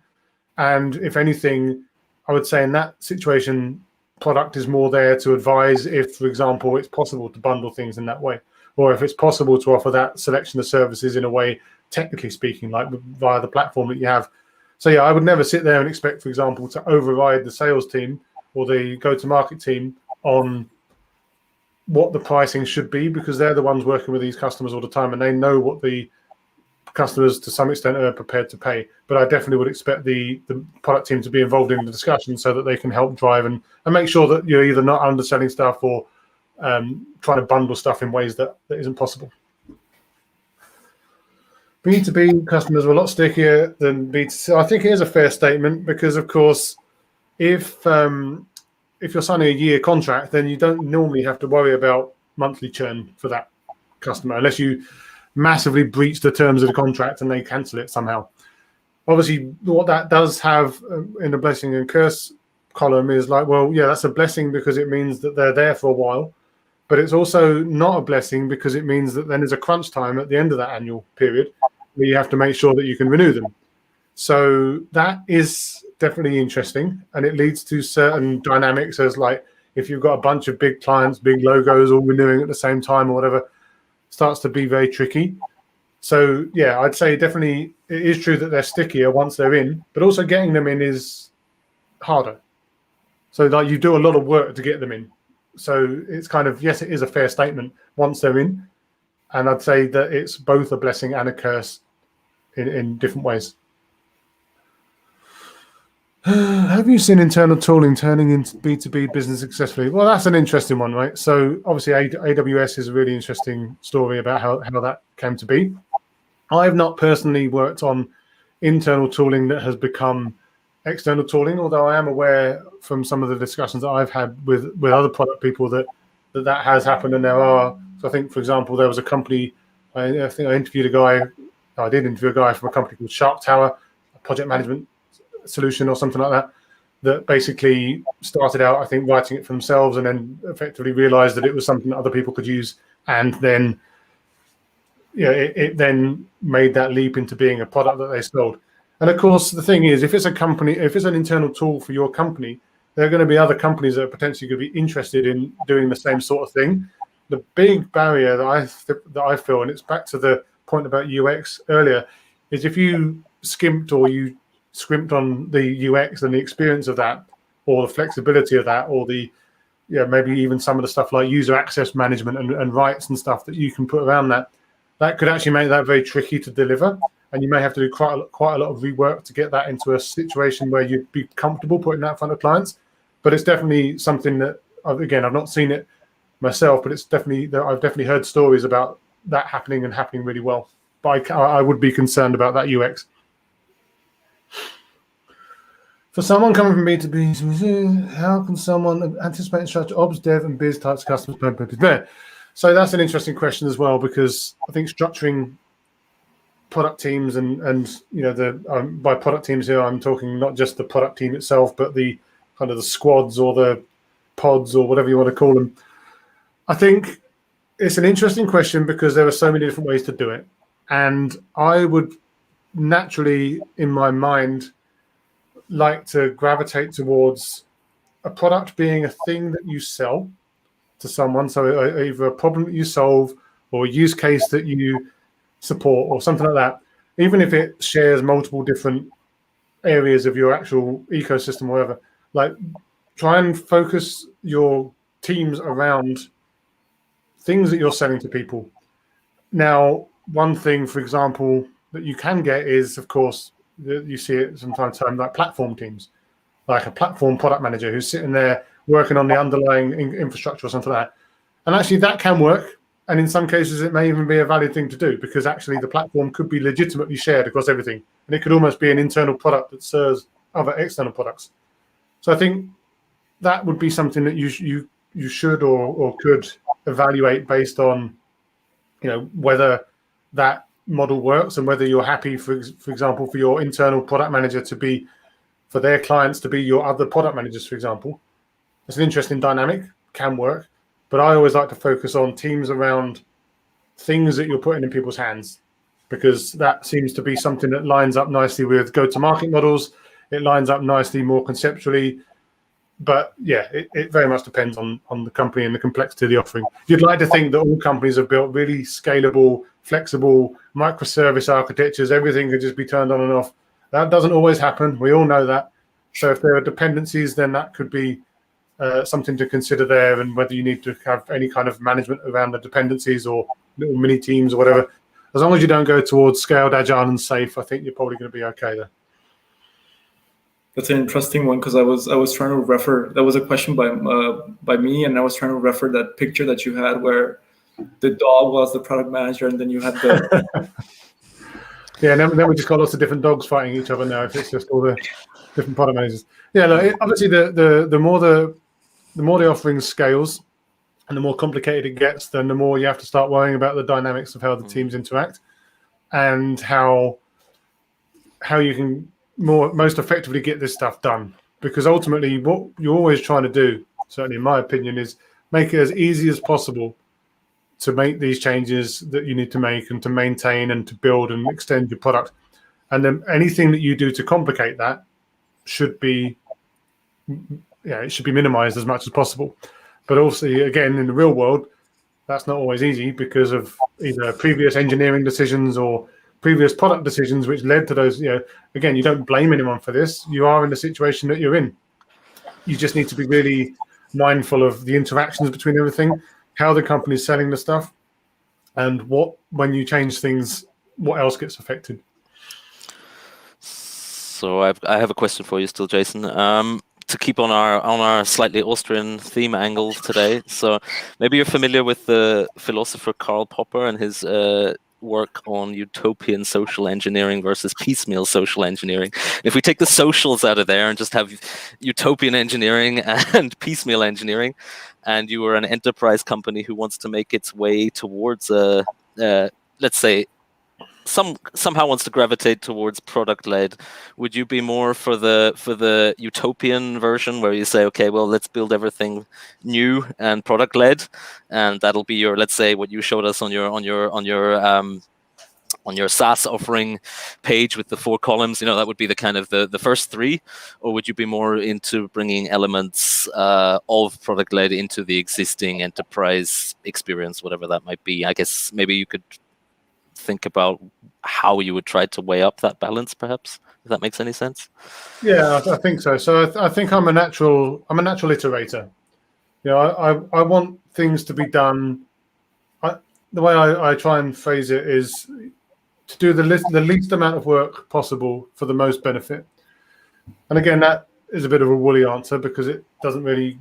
And if anything, I would say in that situation, product is more there to advise if, for example, it's possible to bundle things in that way, or if it's possible to offer that selection of services in a way, technically speaking, like via the platform that you have. So yeah, I would never sit there and expect, for example, to override the sales team or the go-to-market team on what the pricing should be, because they're the ones working with these customers all the time, and they know what the customers to some extent are prepared to pay. But I definitely would expect the product team to be involved in the discussion so that they can help drive and make sure that you're either not underselling stuff or trying to bundle stuff in ways that isn't possible. B2B customers are a lot stickier than B2C. I think it is a fair statement, because, of course, if you're signing a year contract, then you don't normally have to worry about monthly churn for that customer, unless you massively breach the terms of the contract and they cancel it somehow. Obviously, what that does have in a blessing and curse column is like, well, yeah, that's a blessing because it means that they're there for a while, but it's also not a blessing because it means that then there's a crunch time at the end of that annual period where you have to make sure that you can renew them. So that is definitely interesting, and it leads to certain dynamics as like if you've got a bunch of big clients, big logos all renewing at the same time or whatever, starts to be very tricky. So yeah, I'd say definitely it is true that they're stickier once they're in, but also getting them in is harder. So like you do a lot of work to get them in. So it's kind of, yes, it is a fair statement once they're in. And I'd say that it's both a blessing and a curse in different ways. Have you seen internal tooling turning into B2B business successfully? Well, that's an interesting one, right? So obviously AWS is a really interesting story about how that came to be. I've not personally worked on internal tooling that has become external tooling, although I am aware from some of the discussions that I've had with other product people that has happened. And there are, so I think, for example, there was a company, I think I did interview a guy from a company called Shark Tower, a project management solution or something like that basically started out, I think, writing it for themselves and then effectively realized that it was something that other people could use, and then it then made that leap into being a product that they sold. And of course, the thing is, if it's an internal tool for your company, there are going to be other companies that are potentially going to be interested in doing the same sort of thing. The big barrier that I feel, and it's back to the point about UX earlier, is if you skimped on the UX and the experience of that, or the flexibility of that, or the maybe even some of the stuff like user access management and rights and stuff that you can put around that could actually make that very tricky to deliver. And you may have to do quite a lot of rework to get that into a situation where you'd be comfortable putting that in front of clients. But it's definitely something that, again, I've not seen it myself, but I've definitely heard stories about that happening and happening really well. But I would be concerned about that UX. For someone coming from B2B, how can someone anticipate and structure ops, dev, and biz types of customers? So that's an interesting question as well, because I think structuring product teams and by product teams here, I'm talking not just the product team itself, but the kind of the squads or the pods or whatever you want to call them. I think it's an interesting question because there are so many different ways to do it. And I would naturally, in my mind, like to gravitate towards a product being a thing that you sell to someone. So either a problem that you solve or a use case that you support or something like that, even if it shares multiple different areas of your actual ecosystem or whatever, like try and focus your teams around things that you're selling to people. Now, one thing, for example, that you can get is, of course, you see it sometimes like platform teams, like a platform product manager who's sitting there working on the underlying infrastructure or something like that. And actually that can work. And in some cases, it may even be a valid thing to do because actually the platform could be legitimately shared across everything. And it could almost be an internal product that serves other external products. So I think that would be something that you should or could evaluate based on, whether that model works and whether you're happy, for example, for your internal product manager to be, for their clients to be your other product managers, for example. It's an interesting dynamic, can work. But I always like to focus on teams around things that you're putting in people's hands, because that seems to be something that lines up nicely with go-to-market models. It lines up nicely more conceptually. But yeah, it very much depends on the company and the complexity of the offering. You'd like to think that all companies have built really scalable, flexible microservice architectures. Everything could just be turned on and off. That doesn't always happen. We all know that. So if there are dependencies, then that could be something to consider there, and whether you need to have any kind of management around the dependencies or little mini teams or whatever. As long as you don't go towards scaled, agile, and safe, I think you're probably going to be okay there. That's an interesting one, because I was trying to refer. That was a question by me, and I was trying to refer that picture that you had where the dog was the product manager, and then you had the. Yeah, and then we just got lots of different dogs fighting each other now. If it's just all the different product managers. Yeah, no, obviously the more the offering scales and the more complicated it gets, then the more you have to start worrying about the dynamics of how the teams interact and how you can most effectively get this stuff done. because ultimately what you're always trying to do, certainly in my opinion, is make it as easy as possible to make these changes that you need to make and to maintain and to build and extend your product. And then anything that you do to complicate that should be, it should be minimized as much as possible. But also, again, in the real world, that's not always easy because of either previous engineering decisions or previous product decisions, which led to those, again, you don't blame anyone for this. You are in the situation that you're in. You just need to be really mindful of the interactions between everything, how the company is selling the stuff, and when you change things, what else gets affected. So I have a question for you still, Jason. To keep on our slightly Austrian theme angle today. So maybe you're familiar with the philosopher Karl Popper and his work on utopian social engineering versus piecemeal social engineering. If we take the socials out of there and just have utopian engineering and piecemeal engineering, and you are an enterprise company who wants to make its way towards let's say somehow wants to gravitate towards product-led, would you be more for the utopian version where you say, okay, well, let's build everything new and product-led, and that'll be your, let's say, what you showed us on your SaaS offering page with the 4 columns, that would be the kind of the first 3, or would you be more into bringing elements of product-led into the existing enterprise experience, whatever that might be? I guess maybe you could think about how you would try to weigh up that balance, perhaps, if that makes any sense. Yeah, I think so. So I think I'm a natural iterator. I want things to be done. The way I try and phrase it is to do the least amount of work possible for the most benefit. And again, that is a bit of a woolly answer because it doesn't really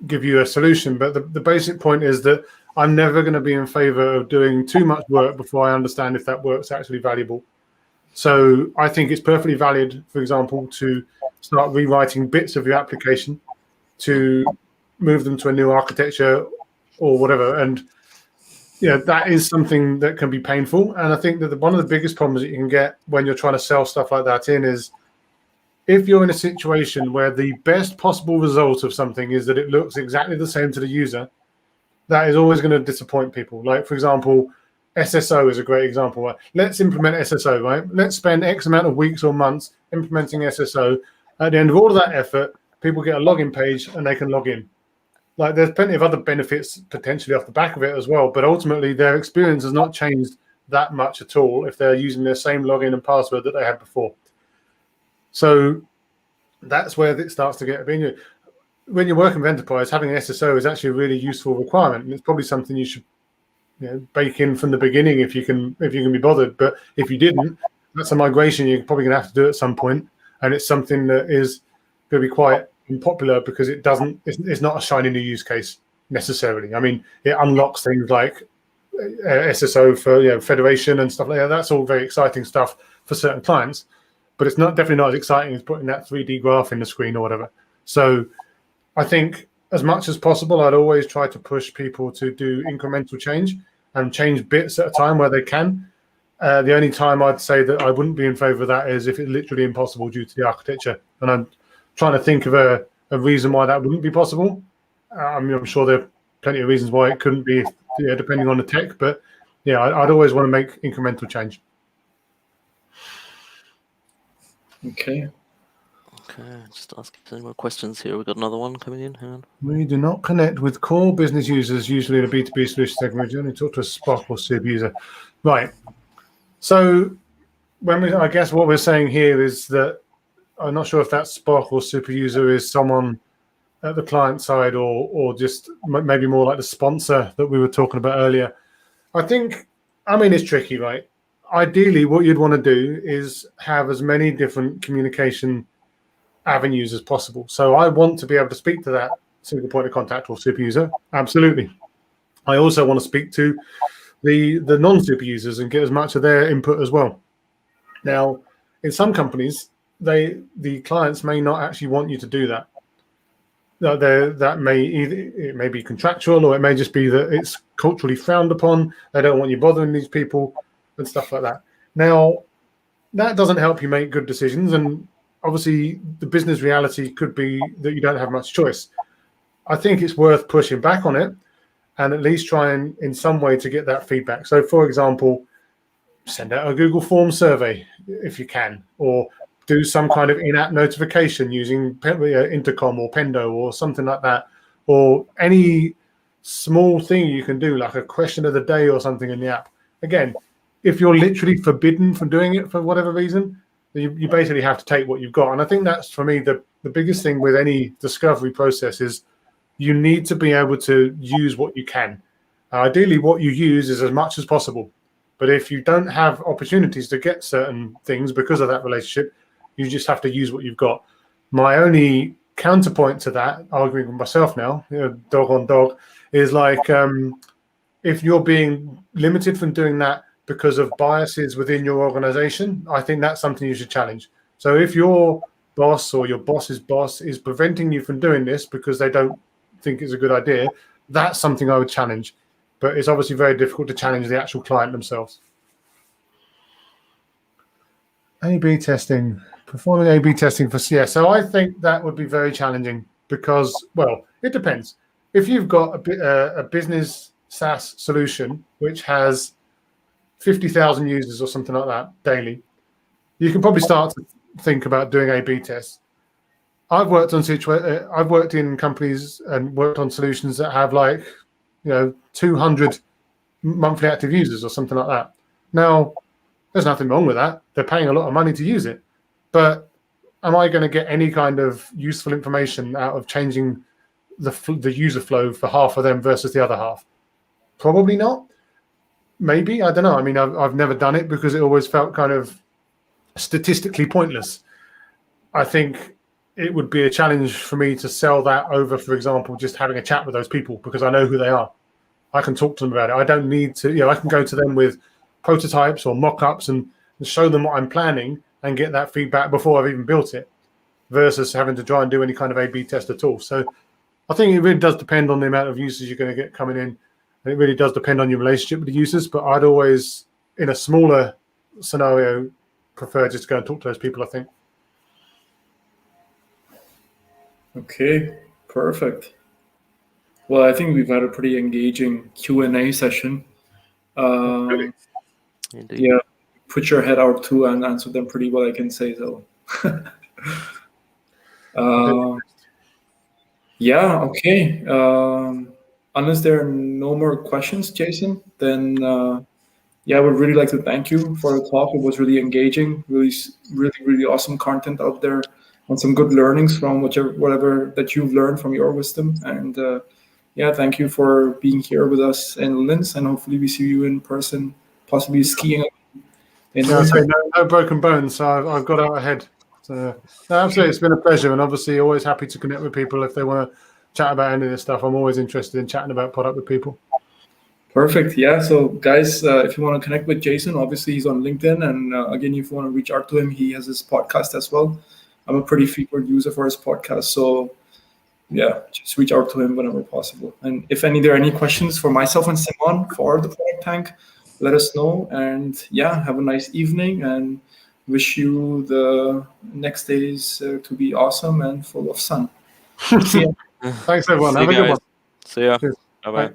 give you a solution. But the basic point is that I'm never going to be in favor of doing too much work before I understand if that work's actually valuable. So I think it's perfectly valid, for example, to start rewriting bits of your application to move them to a new architecture or whatever. And that is something that can be painful. And I think that one of the biggest problems that you can get when you're trying to sell stuff like that is if you're in a situation where the best possible result of something is that it looks exactly the same to the user, that is always going to disappoint people. Like, for example, SSO is a great example. Right? Let's implement SSO, right? Let's spend X amount of weeks or months implementing SSO. At the end of all of that effort, people get a login page and they can log in. Like, there's plenty of other benefits potentially off the back of it as well, but ultimately their experience has not changed that much at all if they're using their same login and password that they had before. So that's where it starts to get being. When you're working with enterprise, having an SSO is actually a really useful requirement, and it's probably something you should bake in from the beginning if you can be bothered. But if you didn't, that's a migration you're probably going to have to do at some point, and it's something that is going to be quite unpopular because it's not a shiny new use case necessarily. I mean, it unlocks things like SSO for federation and stuff like that. That's all very exciting stuff for certain clients, but it's definitely not as exciting as putting that 3D graph in the screen or whatever. So I think as much as possible, I'd always try to push people to do incremental change and change bits at a time where they can. The only time I'd say that I wouldn't be in favor of that is if it's literally impossible due to the architecture. And I'm trying to think of a reason why that wouldn't be possible. I mean, I'm sure there are plenty of reasons why it couldn't be, depending on the tech. But I'd always want to make incremental change. Okay. Just ask any more questions here. We've got another one coming in. Hang on. We do not connect with core business users, usually in a B2B solution segment. We only talk to a Spark or SIB user. Right. So I guess what we're saying here is that I'm not sure if that Spark or super user is someone at the client side or just maybe more like the sponsor that we were talking about earlier. It's tricky, right? Ideally, what you'd want to do is have as many different communication avenues as possible. So I want to be able to speak to that single point of contact or super user. Absolutely. I also want to speak to the non-super users and get as much of their input as well. Now, in some companies, the clients may not actually want you to do that. That may be contractual, or it may just be that it's culturally frowned upon. They don't want you bothering these people and stuff like that. Now, that doesn't help you make good decisions, and obviously the business reality could be that you don't have much choice. I think it's worth pushing back on it and at least trying in some way to get that feedback. So, for example, send out a Google Form survey if you can, or do some kind of in-app notification using Intercom or Pendo or something like that, or any small thing you can do, like a question of the day or something in the app. Again, if you're literally forbidden from doing it for whatever reason, you basically have to take what you've got. And I think that's, for me, the biggest thing with any discovery process is you need to be able to use what you can. Ideally, what you use is as much as possible. But if you don't have opportunities to get certain things because of that relationship, you just have to use what you've got. My only counterpoint to that, arguing with myself now, dog on dog, is like if you're being limited from doing that because of biases within your organization, I think that's something you should challenge. So if your boss or your boss's boss is preventing you from doing this because they don't think it's a good idea, that's something I would challenge. But it's obviously very difficult to challenge the actual client themselves. A/B testing, performing A/B testing for CS. So I think that would be very challenging because, well, it depends. If you've got a business SaaS solution which has 50,000 users or something like that daily, you can probably start to think about doing A/B tests. I've worked in companies and worked on solutions that have 200 monthly active users or something like that. Now, there's nothing wrong with that. They're paying a lot of money to use it. But am I going to get any kind of useful information out of changing the user flow for half of them versus the other half? Probably not. Maybe, I don't know. I mean, I've never done it because it always felt kind of statistically pointless. I think it would be a challenge for me to sell that over, for example, just having a chat with those people because I know who they are. I can talk to them about it. I don't need to, I can go to them with prototypes or mock-ups and show them what I'm planning and get that feedback before I've even built it, versus having to try and do any kind of A/B test at all. So I think it really does depend on the amount of users you're going to get coming in. And it really does depend on your relationship with the users. But I'd always, in a smaller scenario, prefer just to go and talk to those people, I think. Okay, perfect. Well, I think we've had a pretty engaging Q&A session. Yeah, put your head out too and answer them pretty well, I can say so. Yeah, okay. Unless there are no more questions, Jason, then yeah, I would really like to thank you for the talk. It was really engaging, really awesome content out there, and some good learnings from whatever that you've learned from your wisdom. And yeah, thank you for being here with us in Linz, and hopefully we see you in person, possibly skiing. No broken bones, so I've got out ahead. So absolutely, it's been a pleasure, and obviously always happy to connect with people if they want to chat about any of this stuff. I'm always interested in chatting about product with people. Perfect. Yeah. So guys, if you want to connect with Jason, obviously he's on LinkedIn, and again, if you want to reach out to him, he has his podcast as well. I'm a pretty frequent user for his podcast, so yeah, just reach out to him whenever possible. And if there are any questions for myself and Simon for the Product Tank, let us know. And yeah, have a nice evening, and wish you the next days to be awesome and full of sun. See ya. Thanks, everyone. Have a good one. See ya. Cheers. Bye-bye. Bye.